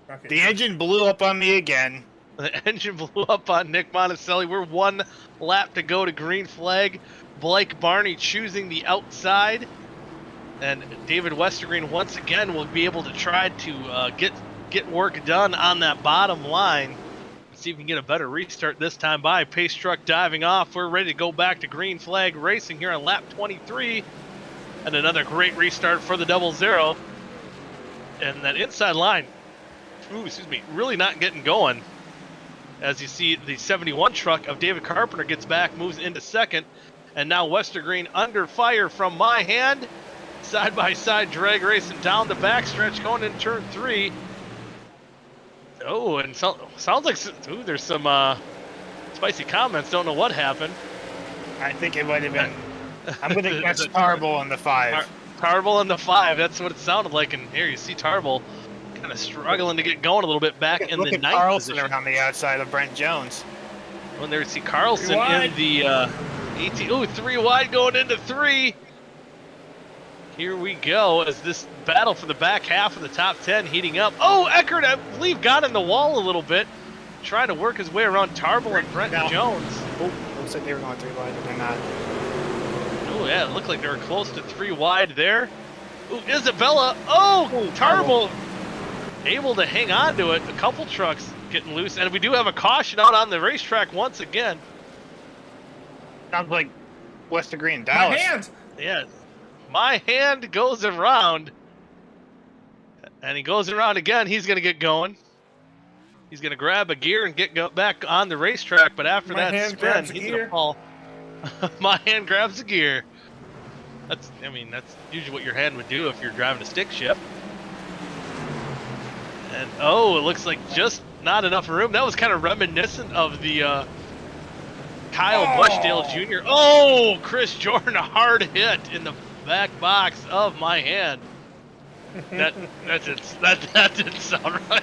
Okay. The engine blew up on me again. The engine blew up on Nick Monticelli. We're 1 lap to go to green flag. Blake Barney choosing the outside. And David Westergreen once again will be able to try to get work done on that bottom line. See if we can get a better restart this time by. Pace truck diving off. We're ready to go back to green flag racing here on lap 23. And another great restart for the 00. And that inside line, really not getting going. As you see, the 71 truck of David Carpenter gets back, moves into second. And now Westergreen under fire from my hand. Side-by-side drag racing down the backstretch going into turn 3. Oh, and sounds like there's some spicy comments. Don't know what happened. I think it might have been. I'm going to guess Tarble on the 5. Tarble on the 5. That's what it sounded like. And here you see Tarble kind of struggling to get going a little bit back in the 9th Carlson position. on the outside of Brent Jones. When there you see Carlson in 18. Ooh, 3 wide going into 3. Here we go as this battle for the back half of the top 10 heating up. Oh, Eckert, I believe, got in the wall a little bit, trying to work his way around Tarble and Brent Jones. Oh, looks like they were going 3 wide, but they're not. Oh, yeah, it looked like they were close to 3 wide there. Ooh, Isabella. Oh, Tarble able to hang on to it. A couple trucks getting loose, and we do have a caution out on the racetrack once again. Sounds like Western Green Dallas. My hand! Yeah. My hand goes around, and he goes around again. He's going to get going. He's going to grab a gear and get back on the racetrack, but after that spin, he's going to fall. My hand grabs a gear. That's usually what your hand would do if you're driving a stick shift. And, oh, it looks like just not enough room. That was kind of reminiscent of the Kyle Bushdale Jr. Oh, Chris Jordan, a hard hit in the back box of my hand. That didn't sound right.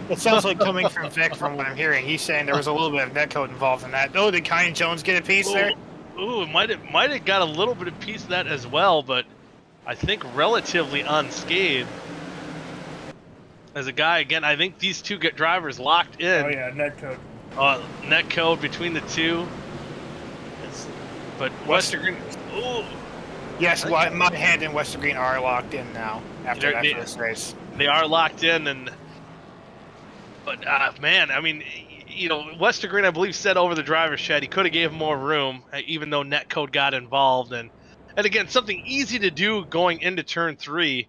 It sounds like coming from Vic from what I'm hearing. He's saying there was a little bit of netcode involved in that. Oh, did Kyan Jones get a piece there? Ooh, it might have got a little bit of piece of that as well, but I think relatively unscathed. As a guy, again, I think these two get drivers locked in. Oh yeah, netcode. Netcode between the two. But Western Green. Ooh. Yes, my hand and Western Green are locked in now after that first race. They are locked in, but man, I mean, you know, Western Green, I believe, said over the driver's shed he could have gave him more room, even though netcode got involved. And again, something easy to do going into turn 3.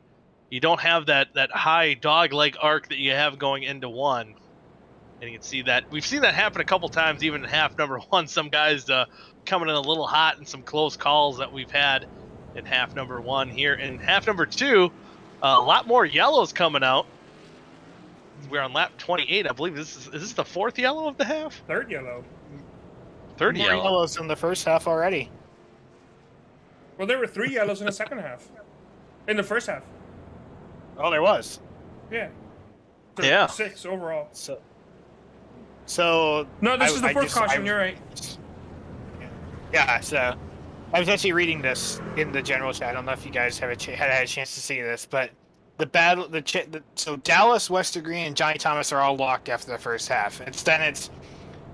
You don't have that high dog leg arc that you have going into 1. And you can see that we've seen that happen a couple times, even in half number 1. Some guys coming in a little hot, and some close calls that we've had in half number 1 here. In half number 2, a lot more yellows coming out. We're on lap 28, I believe. Is this the 4th yellow of the half? 3rd yellow. 3rd more yellow. Yellows in the first half already. Well, there were 3 yellows in the second half. In the first half. Oh, there was. Yeah. Yeah. 6 overall. So no, this is the 4th caution. You're right. Yeah. So I was actually reading this in the general chat. I don't know if you guys have had a chance to see this, but the battle, so Dallas, Western Green, and Johnny Thomas are all locked after the first half. It's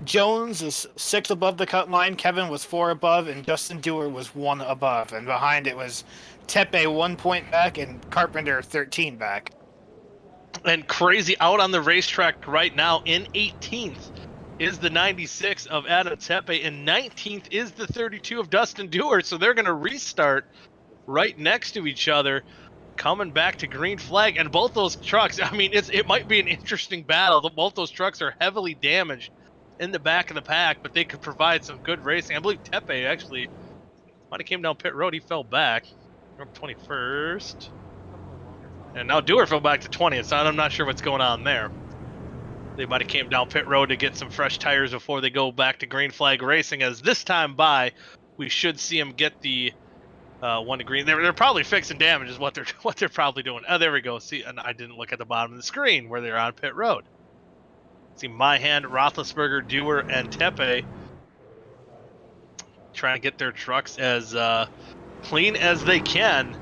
Jones is 6 above the cut line, Kevin was 4 above, and Justin Dewar was 1 above, and behind it was Tepe 1 point back and Carpenter 13 back. And crazy out on the racetrack right now in 18th is the 96 of Adam Tepe, and 19th is the 32 of Dustin Dewar. So they're going to restart right next to each other, coming back to green flag. And both those trucks, I mean, it might be an interesting battle. Both those trucks are heavily damaged in the back of the pack, but they could provide some good racing. I believe Tepe actually might have came down pit road. He fell back. Up 21st. And now Dewar fell back to 20th, so I'm not sure what's going on there. They might have came down pit road to get some fresh tires before they go back to green flag racing, as this time by, we should see them get the 1 to green. They're probably fixing damage is what they're probably doing. Oh, there we go. See, and I didn't look at the bottom of the screen where they're on pit road. See my hand, Roethlisberger, Dewar, and Tepe trying to get their trucks as clean as they can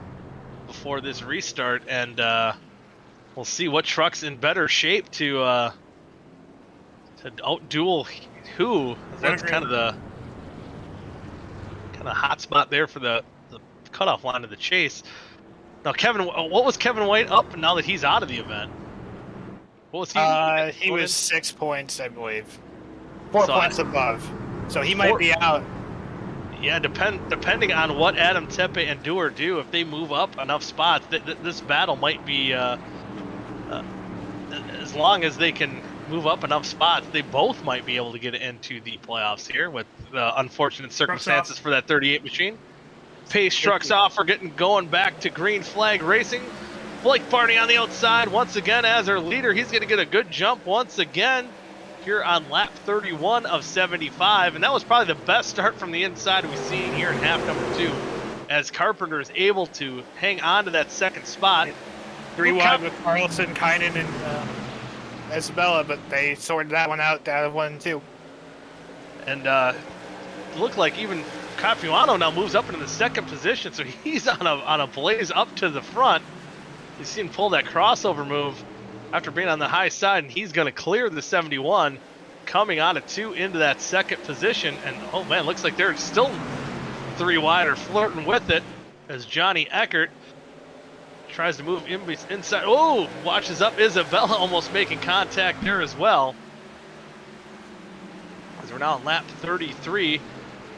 before this restart, and we'll see what truck's in better shape to out-duel who. That's kind of the hot spot there for the cutoff line of the chase. Now, Kevin, what was Kevin White up now that he's out of the event? What was he? He was 6 points, I believe. 4 points above. So he might be out. Yeah, depending on what Adam Tepe and Dewar do, if they move up enough spots, this battle might be, as long as they can move up enough spots, they both might be able to get into the playoffs here with the unfortunate circumstances for that 38 machine. Pace trucks off for going back to green flag racing. Blake Barney on the outside once again as our leader. He's going to get a good jump once again here on lap 31 of 75, and that was probably the best start from the inside we've seen here in half number 2, as Carpenter is able to hang on to that second spot. 3 wide with Carlson, Kynan, and Isabella, but they sorted that one out of 1 and 2. And looked like even Capuano now moves up into the second position, so he's on a blaze up to the front. You see him pull that crossover move after being on the high side, and he's going to clear the 71, coming out of 2 into that second position. And oh man, looks like they're still 3 wide or flirting with it as Johnny Eckert tries to move inside. Oh, watches up Isabella, almost making contact there as well. As we're now on lap 33.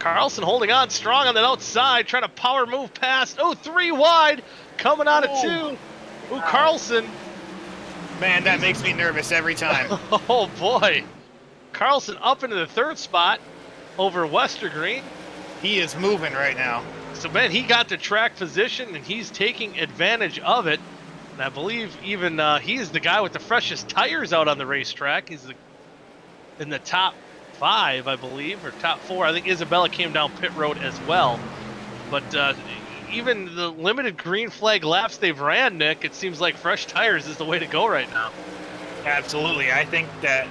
Carlson holding on strong on that outside, trying to power move past. Oh, 3 wide, coming out of 2. Ooh, Carlson. Man, that makes me nervous every time. Oh boy. Carlson up into the 3rd spot over Westergreen. He is moving right now. So man, he got the track position and he's taking advantage of it. And I believe even he's the guy with the freshest tires out on the racetrack. He's in the top 5, I believe, or top 4. I think Isabella came down pit road as well. But even the limited green flag laps they've ran, Nick, it seems like fresh tires is the way to go right now. Absolutely. I think that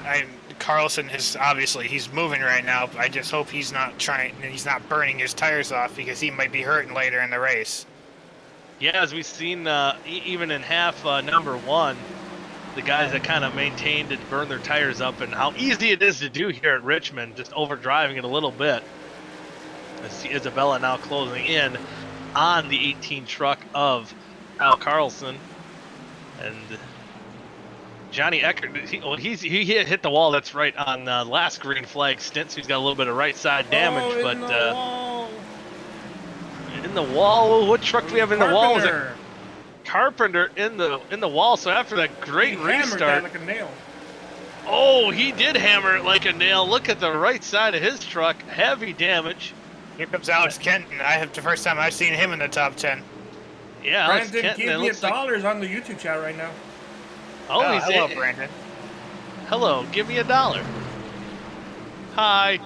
Carlson is obviously he's moving right now. But I just hope he's not burning his tires off because he might be hurting later in the race. Yeah, as we've seen even in half number 1, the guys that kind of maintained and burned their tires up, and how easy it is to do here at Richmond, just overdriving it a little bit. I see Isabella now closing in on the 18 truck of Kyle Carlson, and Johnny Eckert, he hit the wall. That's right on last green flag stint, so he's got a little bit of right side damage. In but the wall. In the wall, what truck do we have in the wall? Was it Carpenter. Carpenter in the wall? So after that great He hammered restart, that like a nail. oh, he did hammer it like a nail. Look at the right side of his truck, heavy damage. Here comes Alex Kenton. The first time I've seen him in the top 10. Yeah, Alex Brandon, Kenton, give me $1 on the YouTube chat right now. Oh, he's hello, in. Brandon. Hello, give me $1. Hi.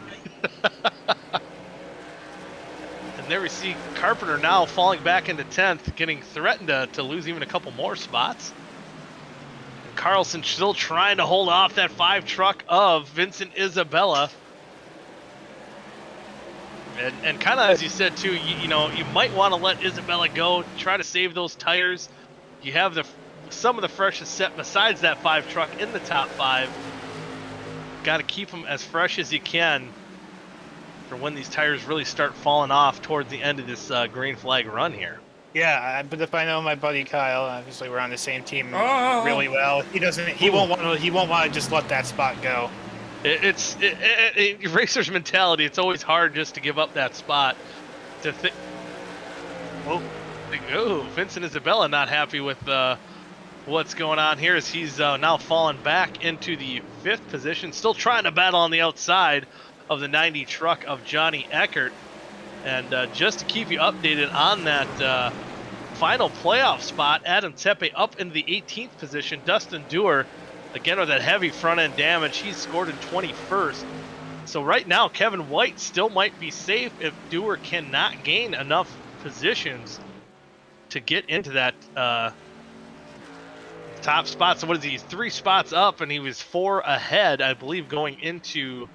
And there we see Carpenter now falling back into 10th, getting threatened to lose even a couple more spots. And Carlson still trying to hold off that 5 truck of Vincent Isabella. And kind of as you said too, you might want to let Isabella go, try to save those tires. You have some of the freshest set besides that 5 truck in the top 5. Got to keep them as fresh as you can for when these tires really start falling off towards the end of this green flag run here. Yeah, but if I know my buddy Kyle, obviously we're on the same team really well. He won't want to just let that spot go. It's racer's mentality. It's always hard just to give up that spot. Vincent Isabella not happy with what's going on here as he's now fallen back into the 5th position, still trying to battle on the outside of the 90 truck of Johnny Eckert. And just to keep you updated on that final playoff spot, Adam Tepe up into the 18th position. Dustin Dewar, again with that heavy front end damage, he's scored in 21st. So right now, Kevin White still might be safe if Dewar cannot gain enough positions to get into that top spot. So what is he? He's 3 spots up, and he was 4 ahead, I believe, going into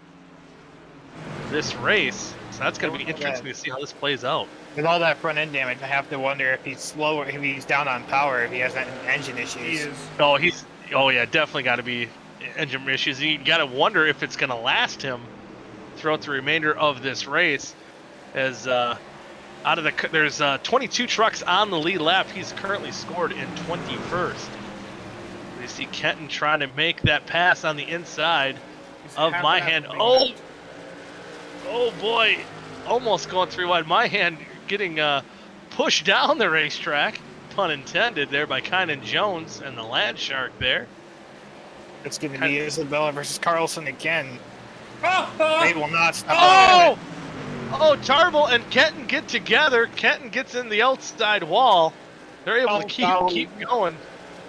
this race. So that's going to be interesting to see how this plays out. With all that front end damage, I have to wonder if he's slower, if he's down on power, if he has engine issues. He is. Oh yeah, definitely got to be engine issues. You got to wonder if it's going to last him throughout the remainder of this race. As there's 22 trucks on the lead lap. He's currently scored in 21st. You see Kenton trying to make that pass on the inside of my hand. Oh boy, almost going 3 wide. My hand getting pushed down the racetrack, pun intended there by Kynan Jones and the Land Shark there. It's going to be Isabella versus Carlson again. Oh! They will not stop. Oh, Tarble and Kenton get together. Kenton gets in the outside wall. They're able to keep going.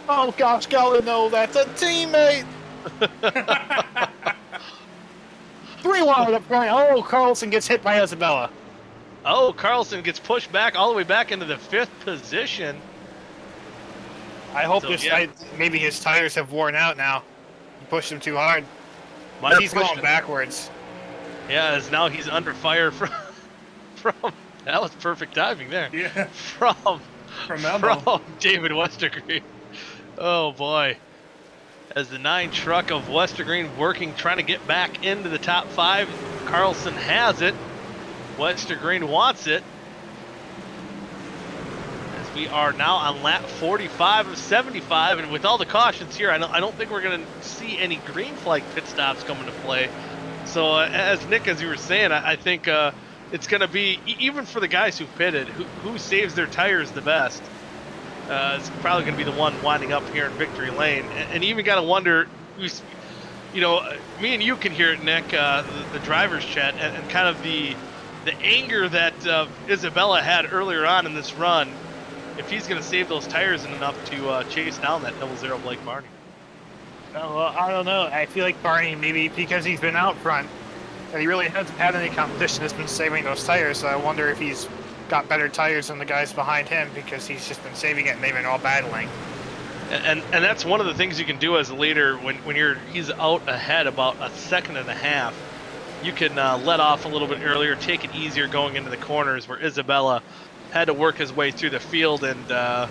Oh gosh, golly, no, that's a teammate. 3 wide up front. Oh, Carlson gets hit by Isabella. Oh, Carlson gets pushed back all the way back into the 5th position. I hope maybe his tires have worn out now. He pushed him too hard. He's going backwards. Yeah, as now he's under fire from that was perfect timing there. Yeah. From Elbow. David Westergreen. Oh boy. As the 9 truck of Westergreen working, trying to get back into the top 5. Carlson has it. Westergreen wants it. As we are now on lap 45 of 75, and with all the cautions here, I don't think we're going to see any green flag pit stops come into play. So as Nick, as you were saying, I think it's going to be, even for the guys who pitted, who saves their tires the best. It's probably going to be the one winding up here in victory lane. And you even got to wonder, you know, me and you can hear it, Nick, the driver's chat, and kind of the anger that Isabella had earlier on in this run, if he's going to save those tires enough to chase down that 00 Blake Barney. Oh, well, I don't know. I feel like Barney, maybe because he's been out front, and he really hasn't had any competition, has been saving those tires. So I wonder if he's got better tires than the guys behind him because he's just been saving it and they've been all battling. And that's one of the things you can do as a leader when he's out ahead about a second and a half. You can let off a little bit earlier, take it easier going into the corners where Isabella had to work his way through the field and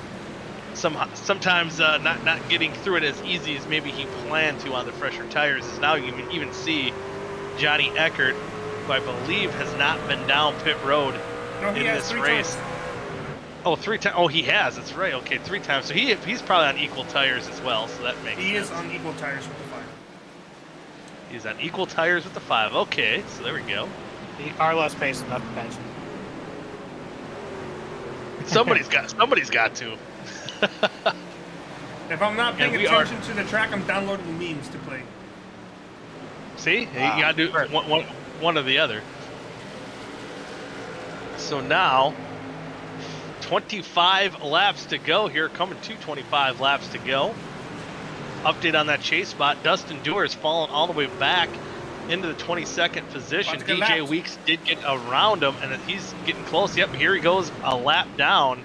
sometimes not getting through it as easy as maybe he planned to on the fresher tires. As now you can even see Johnny Eckert, who I believe has not been down pit road in this race. Oh, 3 times. Oh, he has. That's right. Okay, 3 times. So he's probably on equal tires as well. So that makes sense. He is on equal tires with the 5. He's on equal tires with the 5. Okay, so there we go. Carlos pays enough attention. Somebody's got to. If I'm not paying attention to the track, I'm downloading memes to play. See, you gotta do one or the other. So now, 25 laps to go here, coming to 25 laps to go. Update on that chase spot. Dustin Dewar has fallen all the way back into the 22nd position. DJ Weeks did get around him, and he's getting close. Yep, here he goes, a lap down.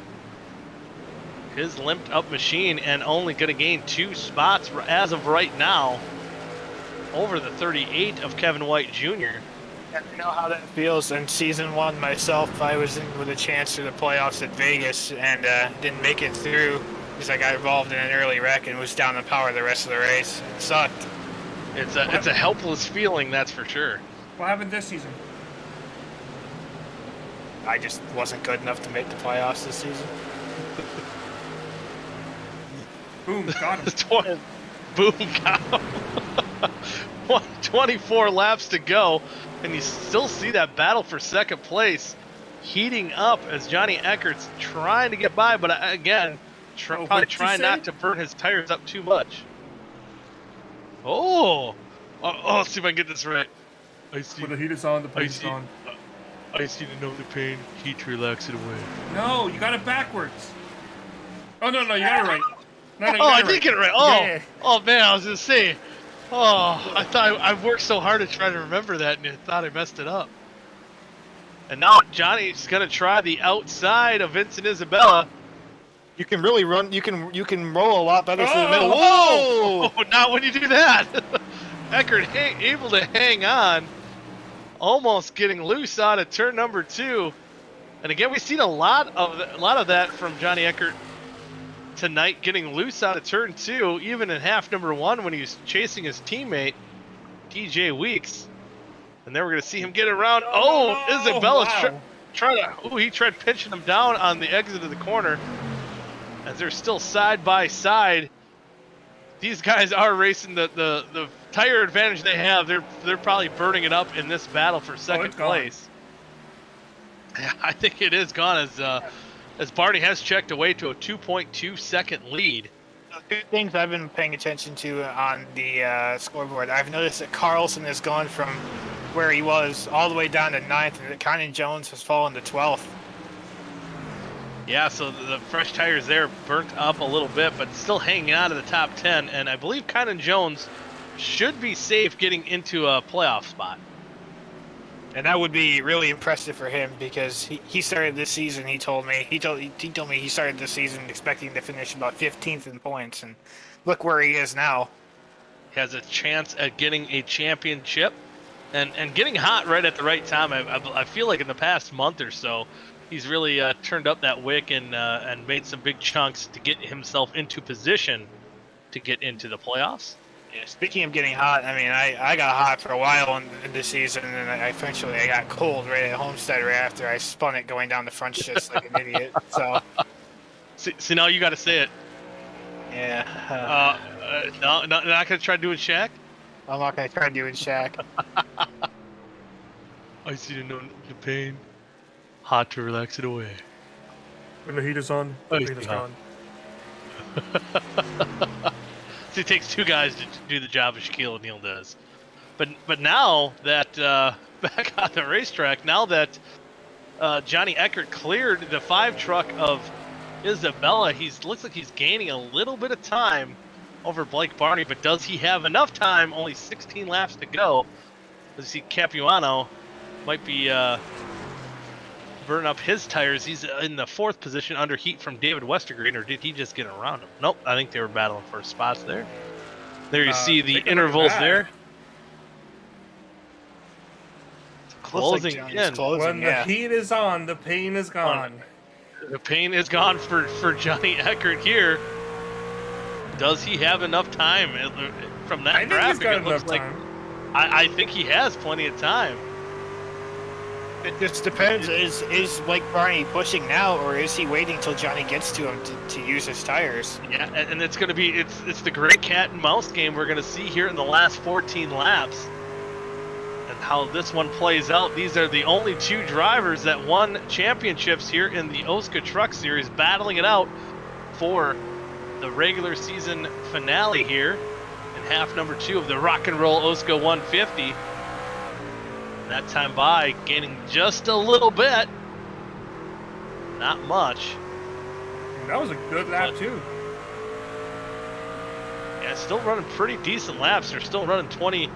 His limped up machine, and only going to gain 2 spots as of right now over the 38 of Kevin White Jr. I know how that feels. In season 1 myself, I was in with a chance to the playoffs at Vegas and didn't make it through because I got involved in an early wreck and was down the power the rest of the race. It sucked. It's a helpless feeling, that's for sure. What happened this season? I just wasn't good enough to make the playoffs this season. Boom, got him. Boom, got him. 24 laps to go, and you still see that battle for second place heating up as Johnny Eckert's trying to get by, but again, probably trying not to burn his tires up too much. Oh, let's see if I can get this right. I see. When the heat is on, the pain is on. I see to know the pain, heat to relax it away. No, you got it backwards. Oh, no, you got it right. No, I did get it right. Oh, yeah. Oh man, I was gonna say. Oh, I thought I worked so hard to try to remember that, and I thought I messed it up. And now Johnny's gonna try the outside of Vincent Isabella. You can really run. You can roll a lot better through the middle. Whoa! Oh, not when you do that. Eckert able to hang on, almost getting loose out of turn number 2. And again, we've seen a lot of that from Johnny Eckert tonight, getting loose out of turn 2, even in half number 1 when he was chasing his teammate DJ Weeks. And then we're going to see him get around. Isabella's trying to. He tried pinching him down on the exit of the corner. As they're still side by side, these guys are racing the tire advantage they have. They're probably burning it up in this battle for second place. Yeah, I think it is gone as Barney has checked away to a 2.2 second lead. 2 things I've been paying attention to on the scoreboard. I've noticed that Carlson has gone from where he was all the way down to 9th, and that Kynan Jones has fallen to 12th. Yeah, so the fresh tires there burnt up a little bit, but still hanging out of the top 10. And I believe Kynan Jones should be safe getting into a playoff spot. And that would be really impressive for him because he started this season. He told me he started this season expecting to finish about 15th in points, and look where he is now. He has a chance at getting a championship. and getting hot right at the right time. I feel like in the past month or so, he's really turned up that wick and made some big chunks to get himself into position to get into the playoffs. Yeah, speaking of getting hot, I mean, I got hot for a while in this season, and I eventually got cold right at Homestead right after I spun it going down the front just like an idiot. So, see now you got to say it. Yeah. No, not gonna try doing Shaq. I'm not gonna try doing Shaq. I see the pain. Hot to relax it away. When the heat is on, the pain is gone. So it takes two guys to do the job of Shaquille O'Neal does. But now that back on the racetrack, now that Johnny Eckert cleared the 5 truck of Isabella, looks like he's gaining a little bit of time over Blake Barney, but does he have enough time? Only 16 laps to go. Let's see, Capuano might be burn up his tires. He's in the 4th position under heat from David Westergreen, or did he just get around him? Nope, I think they were battling for spots there. There you see the intervals there. Closing in. When the heat is on, the pain is gone. The pain is gone for Johnny Eckert here. Does he have enough time from that I think graphic? He's got it looks enough like time. I think he has plenty of time. It just depends. Is Blake Barney pushing now, or is he waiting till Johnny gets to him to use his tires? Yeah, and it's going to be it's the great cat and mouse game we're going to see here in the last 14 laps, and how this one plays out. These are the only 2 drivers that won championships here in the OSCA Truck Series, battling it out for the regular season finale here in half number 2 of the Rock and Roll OSCA 150. That time by, gaining just a little bit. Not much. That was a good lap, too. Yeah, still running pretty decent laps. They're still running 23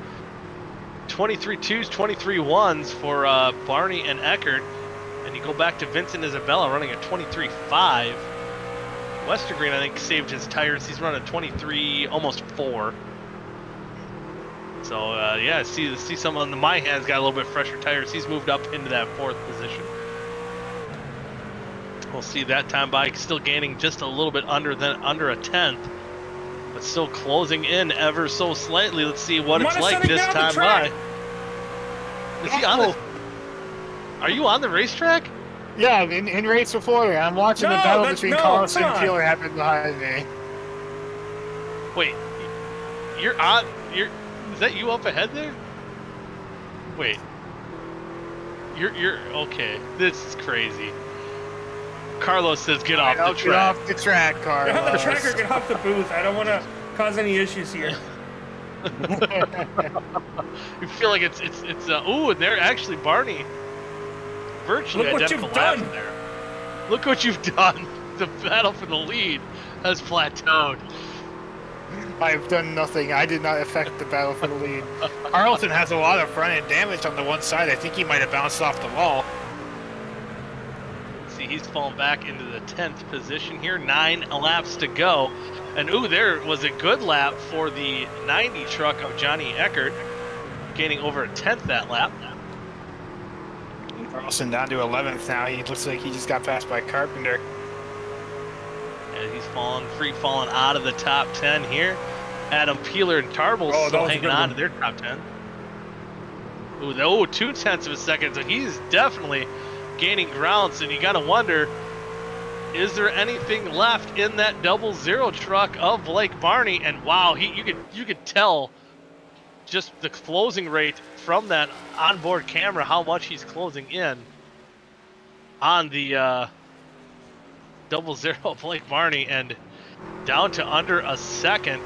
2s, 23 1s for Barney and Eckert. And you go back to Vincent Isabella running a 23.5. Westergreen, I think, saved his tires. He's running 23, almost 4. So, yeah, see someone on the My Hand's got a little bit fresher tires. He's moved up into that 4th position. We'll see that time by, still gaining just a little bit under a 10th, but still closing in ever so slightly. Let's see what it's like this time by. Is he on the? Are you on the racetrack? Yeah, in race before. I'm watching the battle between Carlson and Peeler happen behind me. Wait, you're on? Is that you up ahead there? Wait. You're okay. This is crazy. Carlos says get off the track. Get off the track, Carlos. Get off the track or get off the booth. I don't want to cause any issues here. You feel like it's ooh, and they're actually Barney. Virtually identical laps there. Look what you've done. The battle for the lead has plateaued. I've done nothing. I did not affect the battle for the lead. Carlton has a lot of front-end damage on the one side. I think he might have bounced off the wall. See, he's fallen back into the 10th position here. 9 laps to go. And ooh, there was a good lap for the 90 truck of Johnny Eckert, gaining over a 10th that lap. Carlson down to 11th now. He looks like he just got passed by Carpenter. And he's free falling out of the top 10 here. Adam Peeler and Tarble still hanging on to their top 10. Ooh, 0.2 of a second. So he's definitely gaining ground. So you got to wonder, is there anything left in that 00 truck of Blake Barney? And wow, you could tell just the closing rate from that onboard camera how much he's closing in on the 00 Blake Barney, and down to under a second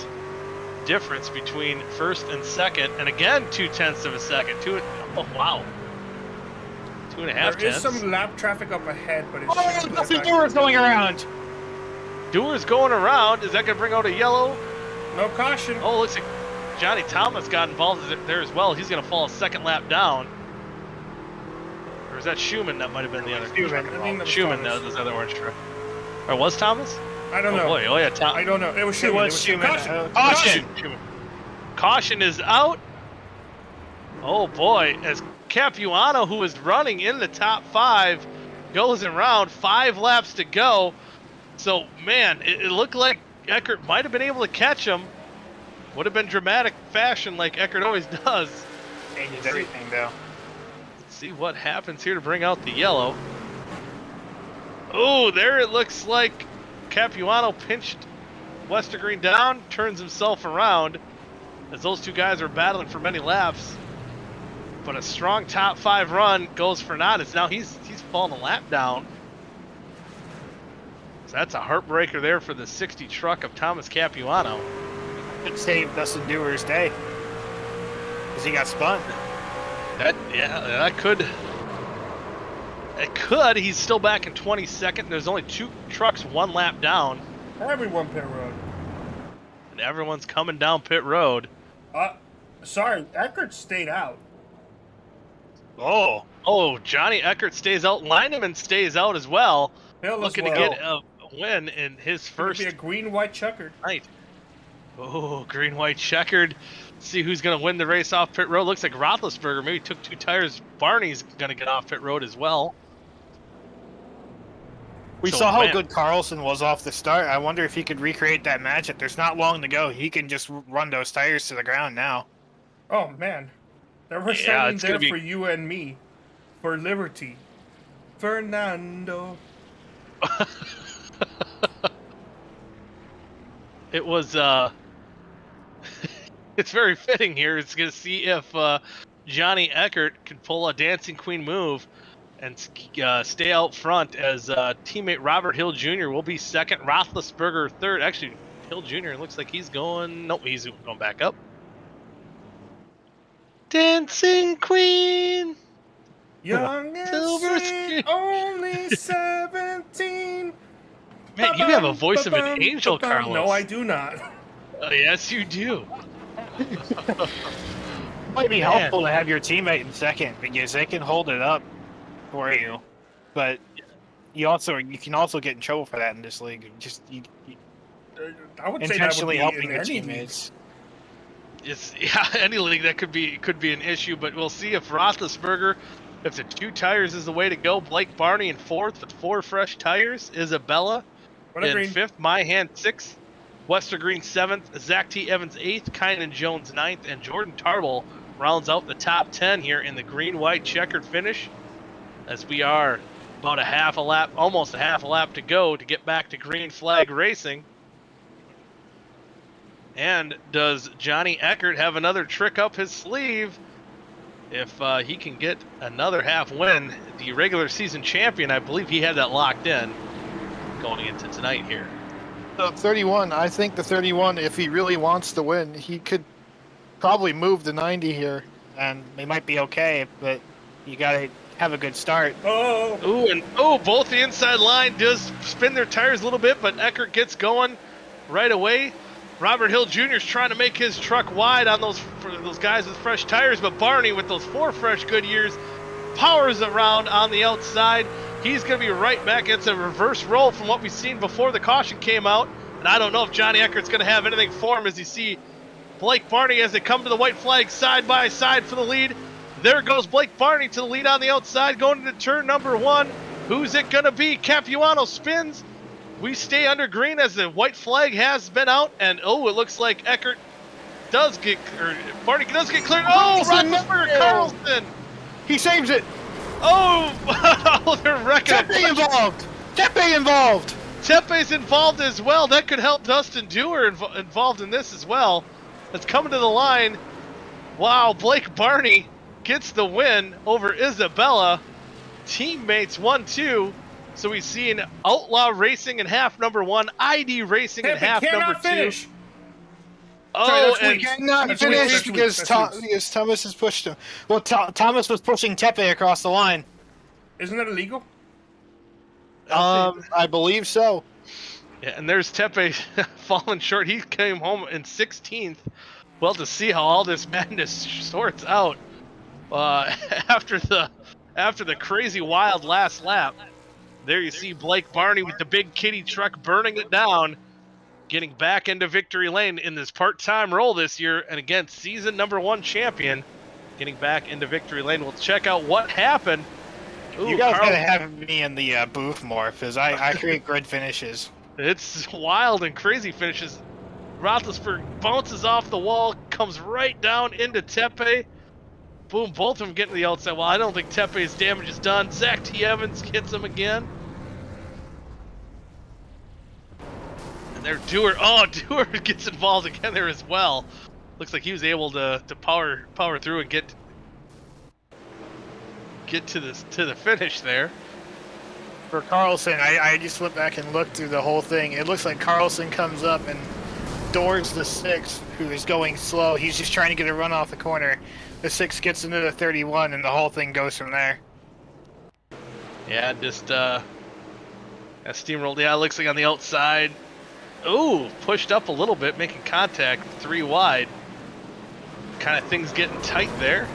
difference between first and second, and again 0.2 of a second. Oh wow, 2.5 tenths. There is some lap traffic up ahead, but it's the door's going around. Doer's going around. Is that gonna bring out a yellow? No caution. Oh, looks like Johnny Thomas got involved there as well. He's gonna fall a second lap down. Or is that Schumann? That might have been the other. Schumann, that was the other orange truck. Or was Thomas? I don't know. Boy, oh yeah, I don't know. It was Schumann. Schumann. Caution. Caution. Caution is out. Oh boy, as Capuano, who is running in the top 5, goes around, 5 laps to go. So, man, it looked like Eckert might have been able to catch him. Would have been dramatic fashion like Eckert always does. Changes everything, though. Let's see what happens here to bring out the yellow. Oh, there it looks like Capuano pinched Westergreen down, turns himself around as those two guys are battling for many laps. But a strong top 5 run goes for Nadas. Now he's falling a lap down. So that's a heartbreaker there for the 60 truck of Thomas Capuano. Could save Dustin Dewar's day. Because he got spun. That could. It could. He's still back in 22nd. There's only 2 trucks 1 lap down. Everyone pit road. And everyone's coming down pit road. Sorry, Eckert stayed out. Oh, Johnny Eckert stays out. Lineman stays out as well. Looking to get a win in his first. It'll be a green-white checkered night. Oh, green-white checkered. See who's going to win the race off pit road. Looks like Roethlisberger maybe took 2 tires. Barney's going to get off pit road as well. We saw how good Carlson was off the start. I wonder if he could recreate that magic. There's not long to go. He can just run those tires to the ground now. Oh, man. There was something there for you and me. For liberty. Fernando. It was, it's very fitting here. It's going to see if Johnny Eckert can pull a Dancing Queen move and stay out front as teammate Robert Hill Jr. will be second. Roethlisberger third. Actually, Hill Jr. looks like he's going... Nope, he's going back up. Dancing Queen! Young and sweet, only 17. Man, you have a voice of an angel, Carlos. No, I do not. Yes, you do. Might be helpful to have your teammate in second because they can hold it up for you, but you can also get in trouble for that in this league. I would intentionally say that would be helping your teammates. Any league that could be an issue, but we'll see if Roethlisberger, if the 2 tires is the way to go. Blake Barney in 4th with 4 fresh tires. Isabella in 5th. Myhan 6th. Westergreen 7th. Zach T. Evans 8th. Kynan Jones 9th. And Jordan Tarble rounds out the top 10 here in the green-white checkered finish, as we are about almost a half a lap to go to get back to green flag racing. And does Johnny Eckert have another trick up his sleeve? If he can get another half win, the regular season champion, I believe he had that locked in going into tonight here. 31, I think the 31, if he really wants to win, he could probably move the 90 here. And they might be okay, but you got to have a good start. Both the inside line does spin their tires a little bit, but Eckert gets going right away. Robert Hill Jr. is trying to make his truck wide on those guys with fresh tires, but Barney with those 4 fresh Goodyears powers around on the outside. He's going to be right back. It's a reverse roll from what we've seen before the caution came out, and I don't know if Johnny Eckert's going to have anything for him as you see Blake Barney as they come to the white flag side by side for the lead. There goes Blake Barney to the lead on the outside going into turn number 1. Who's it going to be? Capuano spins. We stay under green as the white flag has been out, and it looks like Eckert does get, or Barney does get cleared. Roethlisberger Carlson! He saves it! They're wrecking it. Tepe involved! Tepe's involved as well. That could help Dustin Dewar involved in this as well. It's coming to the line. Wow, Blake Barney gets the win over Isabella. Teammates 1-2. So we've seen Outlaw Racing in half number 1, ID Racing in half number 2. Finish. He cannot finish because Thomas has pushed him. Well, Thomas was pushing Tepe across the line. Isn't that illegal? I believe so. Yeah, and there's Tepe falling short. He came home in 16th. Well, to see how all this madness sorts out after the crazy wild last lap. There you see Blake Barney with the big kitty truck burning it down, getting back into victory lane in this part-time role this year, and again, season number 1 champion. getting back into victory lane. We'll check out what happened. Ooh, You guys Carl, gotta have me in the booth more, because I create good finishes. it's wild and crazy finishes. Roethlisberger bounces off the wall, comes right down into Tepe. Boom, both of them get to the outside. Well, I don't think Tepe's damage is done. Zach T. Evans hits him again. And there, Dewar. Oh, Dewar gets involved again there as well. Looks like he was able to power through and get to the finish there. For Carlson, I just went back and looked through the whole thing. It looks like Carlson comes up and doors the 6, who is going slow. He's just trying to get a run off the corner. The 6 gets into the 31, and the whole thing goes from there. Yeah, just steamrolled. Yeah, it looks like on the outside. Ooh, pushed up a little bit, making contact 3 wide. Kind of things getting tight there.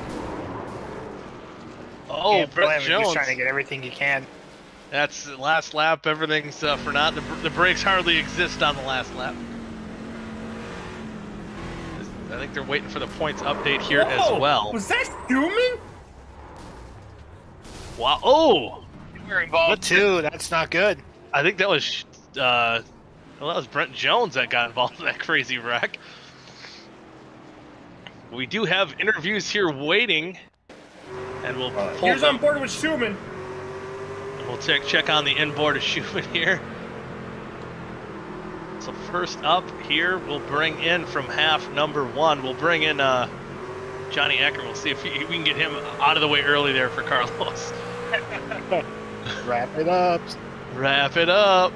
Oh, Can't blame Brett him, Jones. just trying to get everything he can. That's the last lap. Everything's for naught. The brakes hardly exist on the last lap. I think they're waiting for the points update here as Whoa, well. Was that human? Wow. Oh! We're involved too. That's not good. I think that was that was Brent Jones that got involved in that crazy wreck. We do have interviews here waiting, and we'll pull Here's them. on board with Schumann. We'll check on the inboard of Schumann here. So first up here, we'll bring in from half number 1. We'll bring in Johnny Ecker. We'll see if we can get him out of the way early there for Carlos. Wrap it up. Wrap it up.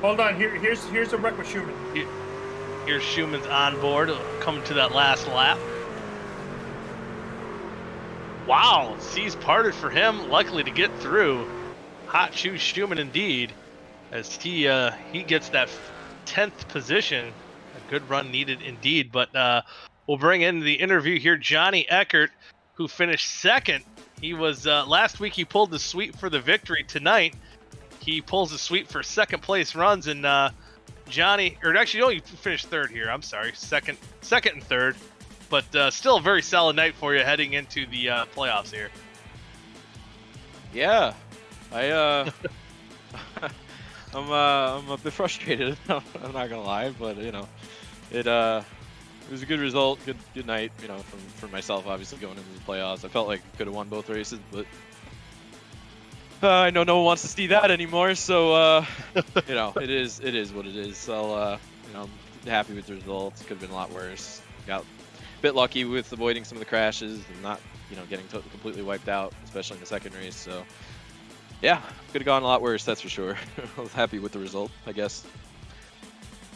Hold on, here's a wreck with Schumann. Here's Schumann's on board, coming to that last lap. Wow, seas parted for him, luckily to get through. Hot shoes Schumann indeed, as he gets that 10th position. A good run needed indeed, but we'll bring in the interview here, Johnny Eckert, who finished 2nd. He was, last week he pulled the sweep for the victory. Tonight, he pulls the sweep for 2nd place runs, and Johnny, or actually, no, you finished 3rd here. I'm sorry, second and 3rd, but still a very solid night for you heading into the playoffs here. Yeah, I'm a bit frustrated. I'm not gonna lie, but you know, it was a good result, good night. You know, for myself, obviously going into the playoffs, I felt like I could have won both races, but I know no one wants to see that anymore. So you know, it is what it is. So you know, I'm happy with the results. Could have been a lot worse. Got a bit lucky with avoiding some of the crashes and not, you know, getting completely wiped out, especially in the 2nd race. So yeah, could have gone a lot worse, that's for sure. I was happy with the result, I guess.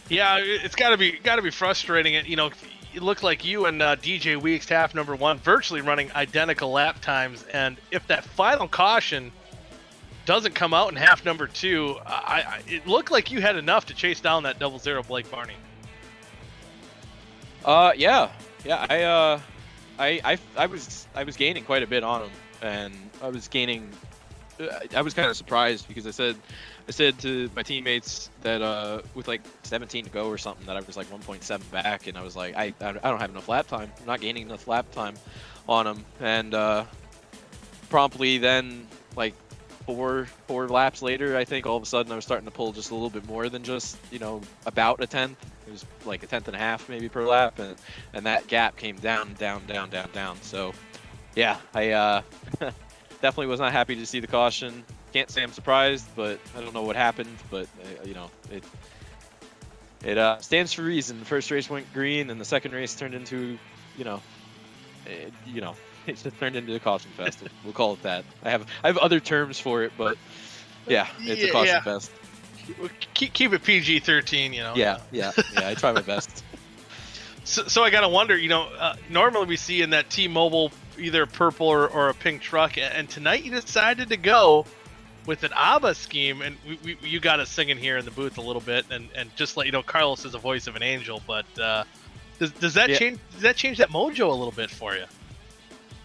Yeah, it's gotta be frustrating. You know, it looked like you and DJ Weeks, half number 1, virtually running identical lap times, and if that final caution doesn't come out in half number 2, it looked like you had enough to chase down that 00 Blake Barney. Yeah, I was gaining quite a bit on him, and I was kind of surprised because I said to my teammates that with like 17 to go or something that I was like 1.7 back, and I was like, I don't have enough lap time. I'm not gaining enough lap time on him, and promptly then like four laps later, I think all of a sudden I was starting to pull just a little bit more than just, you know, about a 10th. It was like a 10th and a half maybe per lap, and that gap came down. So yeah, I definitely was not happy to see the caution. Can't say I'm surprised, but I don't know what happened. But you know, it stands to reason. The first race went green, and the 2nd race turned into, you know, it just turned into a caution fest. We'll call it that. I have other terms for it, but yeah, it's a caution fest. Keep it PG-13, you know. Yeah. I try my best. So I gotta wonder, you know, normally we see in that T-Mobile either a purple or a pink truck, and tonight you decided to go with an ABBA scheme, and you got us singing here in the booth a little bit, and just let you know, Carlos is a voice of an angel, but does that change? Does that change that mojo a little bit for you?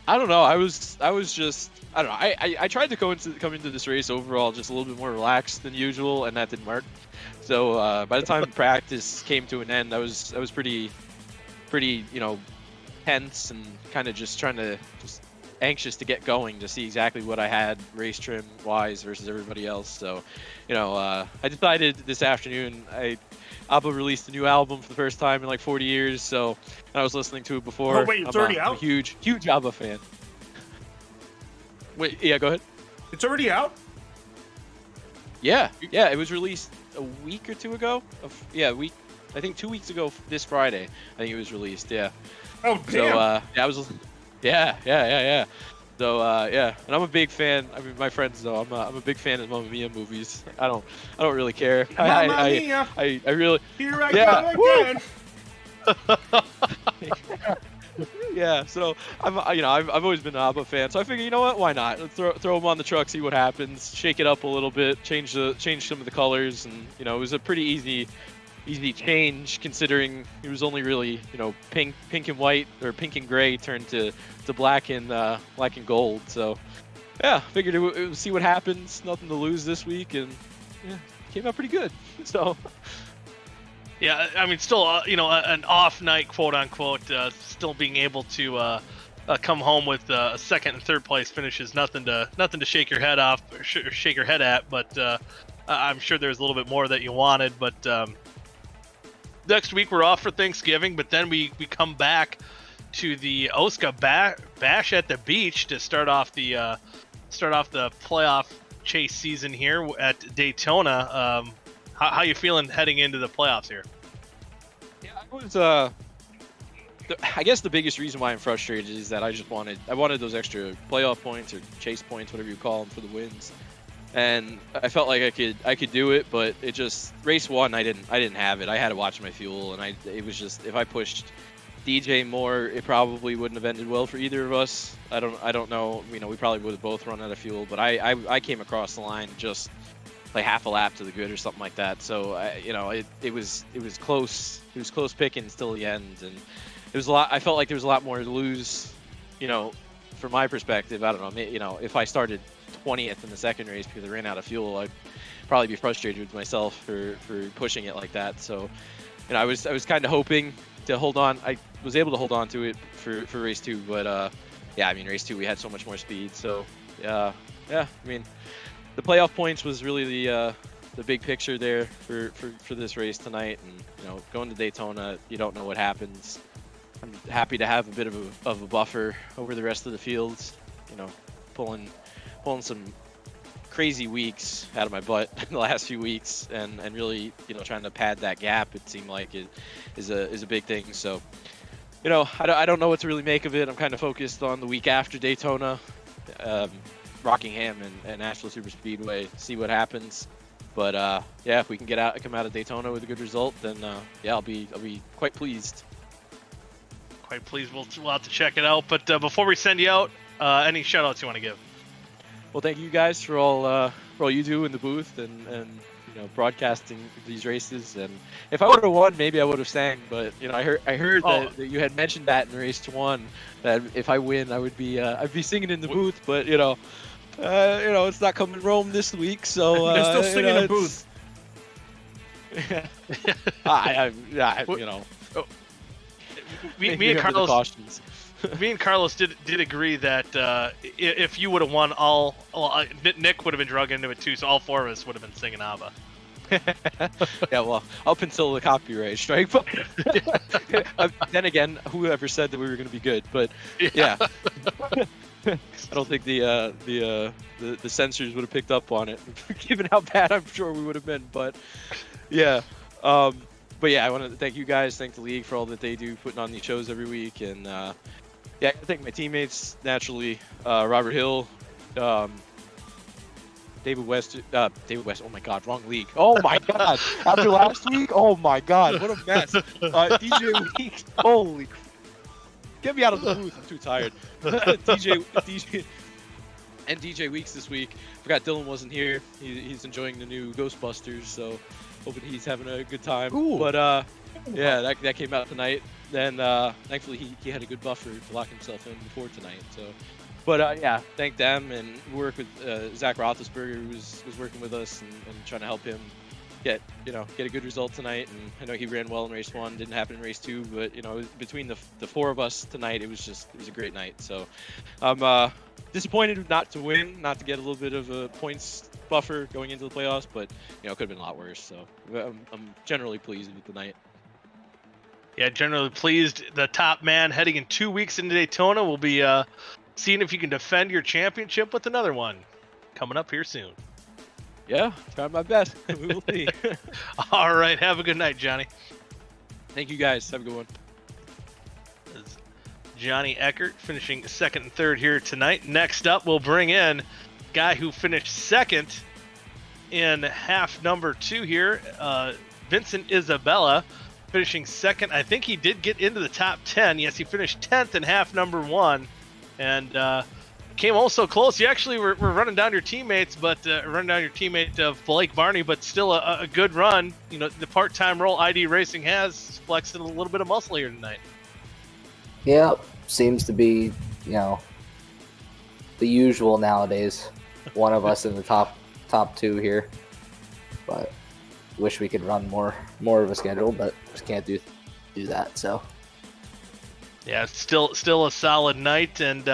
I don't know. I was just, I don't know. I tried to come into this race overall just a little bit more relaxed than usual, and that didn't work. So by the time practice came to an end, I was pretty, you know, tense and kind of just anxious to get going to see exactly what I had race trim wise versus everybody else. So, I decided this afternoon. ABBA released a new album for the first time in like 40 years, so I was listening to it before. Oh wait, it's already out? I'm a huge ABBA fan. Wait, yeah, go ahead. It's already out? Yeah, it was released a week or two ago. A week. I think 2 weeks ago this Friday. I think it was released. Yeah. Oh damn. So I was. Yeah. So and I'm a big fan. I mean, my friends know I'm a big fan of Mamma Mia movies. I don't really care. Mamma Mia. I really. Here I go again. Yeah, so I've always been an ABBA fan, so I figure, you know what, why not? Let's throw them on the truck, see what happens, shake it up a little bit, change some of the colors, and it was a pretty easy change considering it was only really pink and white, or pink and gray turned to black and gold. So yeah, figured it would see what happens. Nothing to lose this week, and yeah, came out pretty good. So. Yeah, I mean, still, an off night, quote unquote, still being able to come home with a second and third place finishes, nothing to shake your head off or shake your head at. But I'm sure there's a little bit more that you wanted. But next week we're off for Thanksgiving, but then we come back to the OSCA bash at the beach to start off the playoff chase season here at Daytona. How you feeling heading into the playoffs here? Yeah, I guess the biggest reason why I'm frustrated is that I wanted those extra playoff points or chase points, whatever you call them, for the wins, and I felt like I could do it, but it just race one I didn't have it. I had to watch my fuel, and it was just, if I pushed DJ more, it probably wouldn't have ended well for either of us. I don't know. We probably would have both run out of fuel, but I came across the line just like half a lap to the good or something like that. So it was close. It was close pickings till the end, and it was a lot. I felt like there was a lot more to lose. From my perspective, I don't know. If I started 20th in the second race because I ran out of fuel, I'd probably be frustrated with myself for pushing it like that. So, I was kind of hoping to hold on. I was able to hold on to it for race two, but race two we had so much more speed. So yeah. I mean, the playoff points was really the big picture there for this race tonight, and going to Daytona, you don't know what happens. I'm happy to have a bit of a buffer over the rest of the fields. Pulling some crazy weeks out of my butt in the last few weeks, and really trying to pad that gap. It seemed like it is a big thing. So I don't know what to really make of it. I'm kind of focused on the week after Daytona. Rockingham and Nashville Super Speedway, see what happens. But if we can come out of Daytona with a good result, then I'll be quite pleased. Quite pleased. We'll have to check it out. But before we send you out, any shout outs you want to give? Well, thank you guys for all you do in the booth and broadcasting these races. And if I would have won, maybe I would have sang. But I heard that you had mentioned that in race 1, that if I win, I would be I'd be singing in the booth. But it's not coming Rome this week, so they're still singing in the booth. Me and Carlos did agree that if you would have won, Nick would have been drug into it too, so all four of us would have been singing ABBA. Yeah, well, up until the copyright strike. But then again, whoever said that we were going to be good? But yeah. I don't think the censors would have picked up on it, given how bad I'm sure we would have been. But yeah, I want to thank you guys, thank the league for all that they do, putting on these shows every week, and I thank my teammates naturally, Robert Hill, David West. Oh my God, wrong league. Oh my God, after last week, oh my God, what a mess. DJ Weeks, holy. Get me out of the booth. I'm too tired. DJ Weeks this week. Forgot Dylan wasn't here. He's enjoying the new Ghostbusters, so hoping he's having a good time. Cool. But that came out tonight. Then thankfully he had a good buffer to lock himself in before tonight. So, but thank them, and work with Zach Roethlisberger, who was working with us and trying to help him get a good result tonight. And I know he ran well in race 1, didn't happen in race 2, but between the 4 of us tonight, it was a great night. So I'm disappointed not to win, not to get a little bit of a points buffer going into the playoffs, but it could have been a lot worse. So I'm generally pleased with the night. Yeah, generally pleased. The top man heading in 2 weeks into Daytona will be seeing if you can defend your championship with another one coming up here soon. Yeah, try my best. We will see. All right, have a good night, Johnny. Thank you guys. Have a good one. This Johnny Eckert finishing 2nd and 3rd here tonight. Next up, we'll bring in guy who finished 2nd in half number 2 here, Vincent Isabella, finishing 2nd. I think he did get into the top 10. Yes, he finished 10th in half number 1, and came also close. You actually were running down your teammates, but running down your teammate of Blake Barney, but still a good run. The part-time role ID Racing has flexed a little bit of muscle here tonight. Yeah, seems to be, the usual nowadays. One of us in the top 2 here, but wish we could run more of a schedule, but just can't do that. So. Yeah, still a solid night, and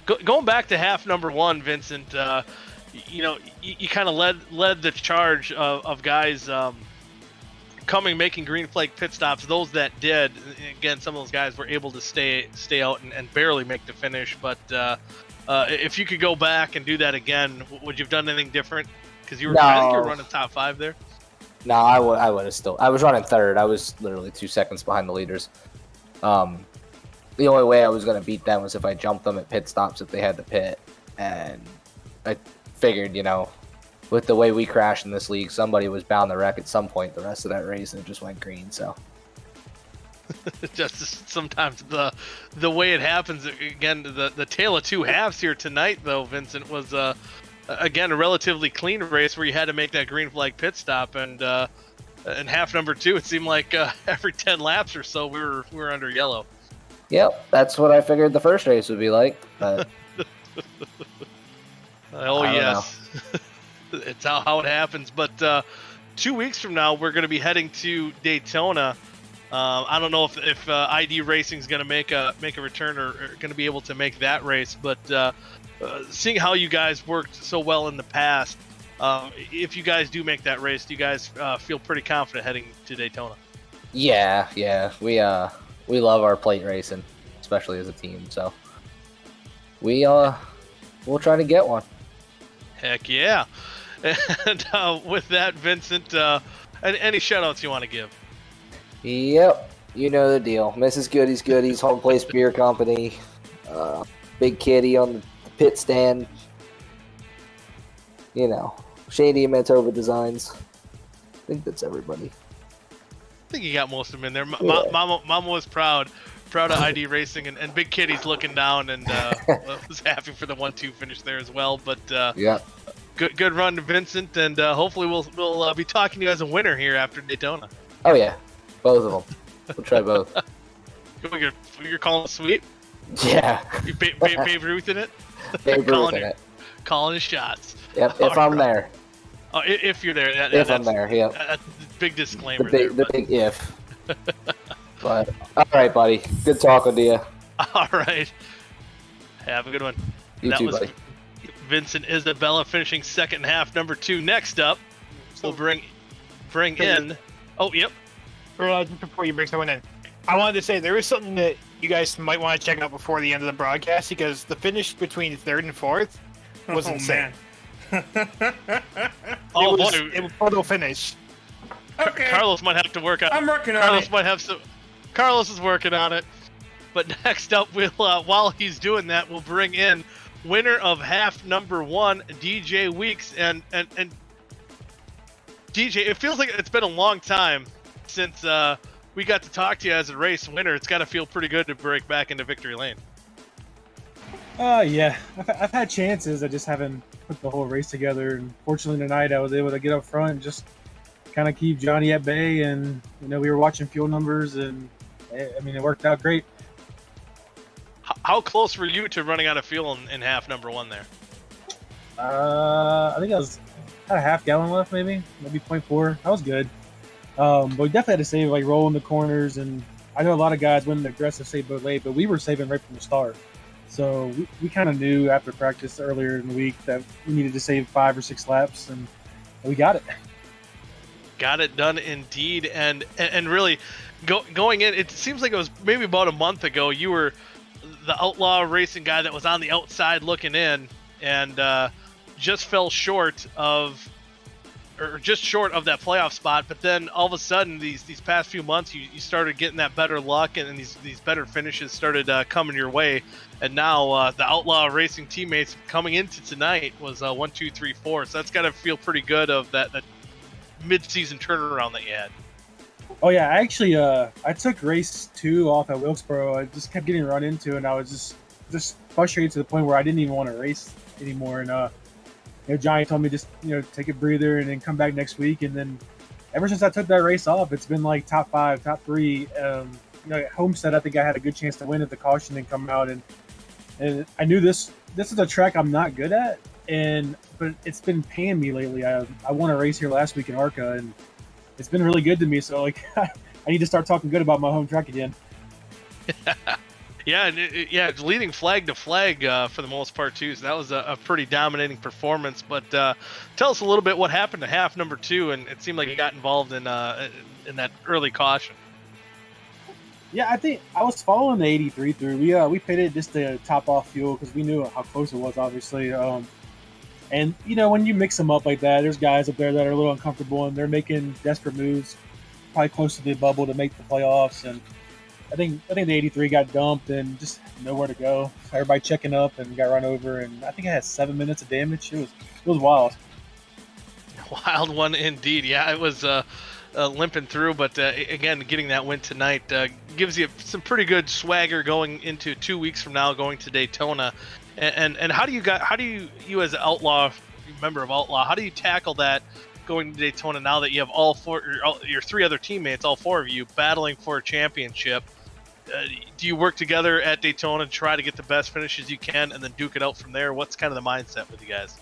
going back to half number 1, Vincent, you kind of led the charge of guys making green flag pit stops. Those that did, again, some of those guys were able to stay out and barely make the finish. But if you could go back and do that again, would you have done anything different? Because I think you were running top 5 there. No, I would have still. I was running 3rd. I was literally 2 seconds behind the leaders. The only way I was going to beat them was if I jumped them at pit stops if they had to pit. And I figured, with the way we crash in this league, somebody was bound to wreck at some point the rest of that race, and it just went green. So just sometimes the way it happens. Again, the tale of 2 halves here tonight, though, Vincent, was again a relatively clean race where you had to make that green flag pit stop, and in half number 2, it seemed like every 10 laps or so we were under yellow. Yep, that's what I figured the first race would be like. But oh yes, it's how it happens. But 2 weeks from now, we're going to be heading to Daytona. I don't know if ID Racing is going to make a return or going to be able to make that race. But seeing how you guys worked so well in the past, if you guys do make that race, do you guys feel pretty confident heading to Daytona? Yeah, we love our plate racing, especially as a team. So we'll try to get one. Heck yeah! And with that, Vincent, any shout-outs you want to give? Yep, you know the deal. Mrs. Goodies, Home Place Beer Company, Big Kitty on the pit stand. Shady and Mantova Designs. I think that's everybody. I think you got most of them in there. Mama was proud of ID Racing, and Big Kitty's looking down and was happy for the 1-2 finish there as well. But yeah, good run to Vincent, and hopefully we'll be talking to you as a winner here after Daytona. Oh yeah, both of them. We'll try both. You're calling it sweep? Yeah. You Babe Ruth in it? Babe Ruth in it. Calling his shots. Yep, if I'm there. Oh, if you're there. I'm there, yep. That's a big disclaimer. The big if. But, all right, buddy. Good talking to you. All right. Have a good one. You too, buddy. Vincent Isabella finishing 2nd half number 2. Next up, we'll bring in. Oh, yep. Just before you bring someone in, I wanted to say there is something that you guys might want to check out before the end of the broadcast, because the finish between 3rd and 4th was insane. Man. It was a photo finish. Okay. Carlos might have to work on. I'm working on it. Carlos is working on it. But next up, while he's doing that, we'll bring in winner of half number 1, DJ Weeks, and DJ. It feels like it's been a long time since we got to talk to you as a race winner. It's got to feel pretty good to break back into victory lane. Yeah, I've had chances. I just haven't put the whole race together. And fortunately tonight, I was able to get up front and just kind of keep Johnny at bay. And we were watching fuel numbers, and it worked out great. How close were you to running out of fuel in half number 1 there? I think I had a half gallon left, maybe 0.4. That was good. But we definitely had to save, like rolling the corners, and I know a lot of guys went into aggressive save boat late, but we were saving right from the start. So we kind of knew after practice earlier in the week that we needed to save 5 or 6 laps, and we got it. Got it done indeed, and really, going in, it seems like it was maybe about a month ago. You were the Outlaw Racing guy that was on the outside looking in, and just fell short of that playoff spot. But then all of a sudden, these past few months, you started getting that better luck, and these better finishes started coming your way. And now the Outlaw Racing teammates coming into tonight was 1, 2, 3, 4. So that's got to feel pretty good of that mid-season turnaround that you had. Oh yeah, I actually I took race 2 off at Wilkesboro. I just kept getting run into, and I was just frustrated to the point where I didn't even want to race anymore. And Johnny told me just take a breather and then come back next week. And then ever since I took that race off, it's been like top 5, top 3. At Homestead, I think I had a good chance to win if the caution didn't come out, and I knew this is a track I'm not good at, but it's been paying me lately. I won a race here last week in ARCA, and it's been really good to me. So like, I need to start talking good about my home track again. Yeah, it's leading flag to flag for the most part too. So that was a pretty dominating performance. But tell us a little bit what happened to half number 2, and it seemed like you got involved in that early caution. Yeah, I think I was following the 83 through. We pitted just to top off fuel because we knew how close it was, obviously. And when you mix them up like that, there's guys up there that are a little uncomfortable and they're making desperate moves, probably close to the bubble to make the playoffs. And I think the 83 got dumped and just nowhere to go. Everybody checking up and got run over, and I think I had 7 minutes of damage. It was wild. Wild one indeed. Yeah, it was limping through, but again, getting that win tonight gives you some pretty good swagger going into 2 weeks from now, going to Daytona. And how do you as an Outlaw, member of Outlaw, how do you tackle that going to Daytona now that you have your 3 other teammates, all 4 of you, battling for a championship? Do you work together at Daytona to try to get the best finishes you can and then duke it out from there? What's kind of the mindset with you guys?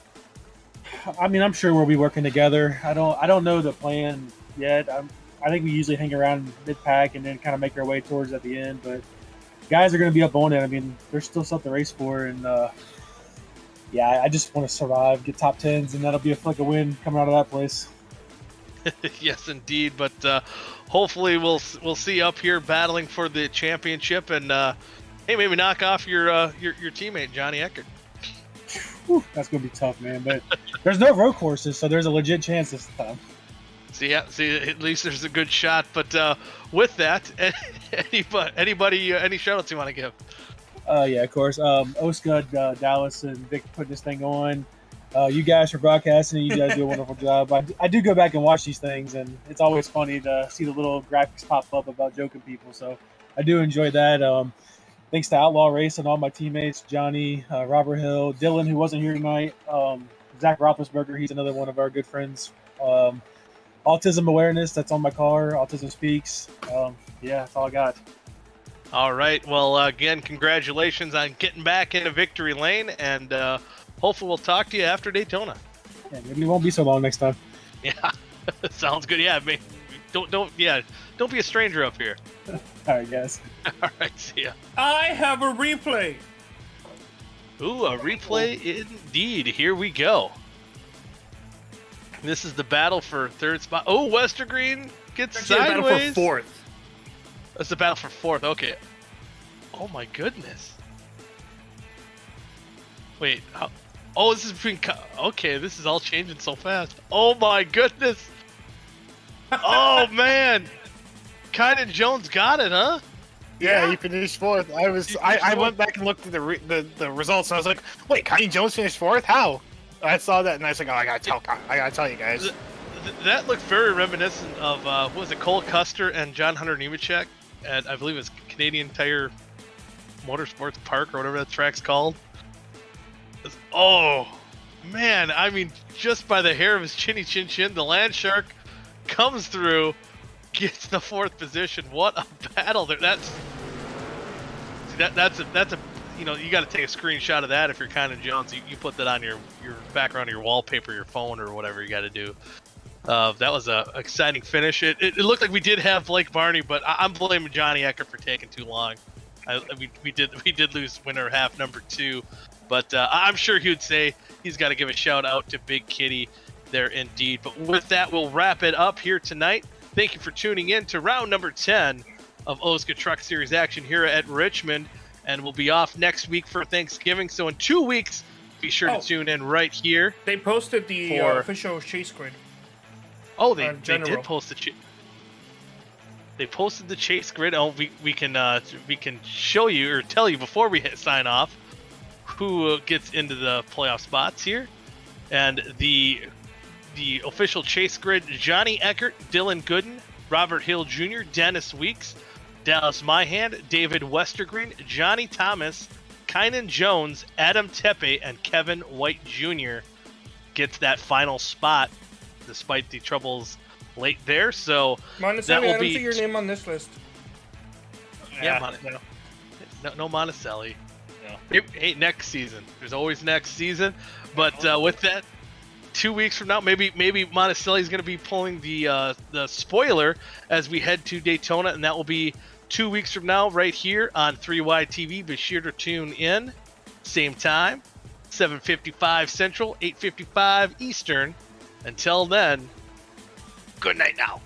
I mean, I'm sure we'll be working together. I don't know the plan yet. I think we usually hang around mid-pack and then kind of make our way towards at the end. But guys are going to be up on it. I mean, there's still something to race for. And, I just want to survive, get top 10s, and that'll be a win coming out of that place. Yes, indeed. But hopefully we'll see you up here battling for the championship. And, hey, maybe knock off your teammate, Johnny Eckert. Whew, that's going to be tough, man. But there's no road courses, so there's a legit chance this time. See, at least there's a good shot. But with that, anybody, any shout-outs you want to give? Yeah, of course. OSCA, Dallas, and Vic putting this thing on. You guys for broadcasting. You guys do a wonderful job. I do go back and watch these things, and it's always funny to see the little graphics pop up about joking people. So I do enjoy that. Thanks to Outlaw Race and all my teammates, Johnny, Robert Hill, Dylan, who wasn't here tonight, Zach Roethlisberger, he's another one of our good friends. Autism awareness, that's on my car. Autism Speaks. That's all I got. All right. Well, again, congratulations on getting back into victory lane, and hopefully we'll talk to you after Daytona. Yeah, maybe it won't be so long next time. Yeah, sounds good. Yeah, don't be a stranger up here. All right, guys. All right, see ya. I have a replay. Ooh, a replay indeed. Here we go. This is the battle for 3rd spot. Oh, Westergreen gets sideways. The battle for 4th. That's the battle for 4th. Okay. Oh my goodness. Wait. Oh, this is between. Okay, this is all changing so fast. Oh my goodness. Oh man. Kyden Jones got it, huh? Yeah, he finished 4th. I went back and looked at the results, and I was like, wait, Kyden Jones finished 4th? How? I saw that, and I was like, oh, I gotta tell you guys. That looked very reminiscent of what was it, Cole Custer and John Hunter Nemechek at, I believe it's Canadian Tire Motorsports Park or whatever that track's called. Oh man, I mean, just by the hair of his chinny chin chin, the Land Shark comes through, gets the 4th position. What a battle there! That's you know, you got to take a screenshot of that if you're kind of Jones. You put that on your background, your wallpaper, your phone, or whatever you got to do. That was a exciting finish. It looked like we did have Blake Barney, but I'm blaming Johnny Eckert for taking too long. We did lose winner half number 2, but I'm sure he would say he's got to give a shout out to Big Kitty there indeed. But with that, we'll wrap it up here tonight. Thank you for tuning in to round number 10 of OSCA Truck Series action here at Richmond, and we'll be off next week for Thanksgiving. So in 2 weeks, be sure to tune in right here. They posted the official chase grid. Oh, they did post the They posted the chase grid. Oh, we can show you or tell you before we sign off who gets into the playoff spots here, and the official chase grid: Johnny Eckert, Dylan Gooden, Robert Hill Jr., Dennis Weeks, Dallas Myhand, David Westergreen, Johnny Thomas, Kynan Jones, Adam Tepe, and Kevin White Jr. gets that final spot, despite the troubles late there. So Monticelli, I don't see your name on this list. Yeah, no Monticelli. No. Hey, next season. There's always next season. But with that, 2 weeks from now, maybe Monticelli is going to be pulling the spoiler as we head to Daytona, and that will be 2 weeks from now right here on 3Y TV. Be sure to tune in. Same time, 7:55 Central, 8:55 Eastern. Until then, good night now.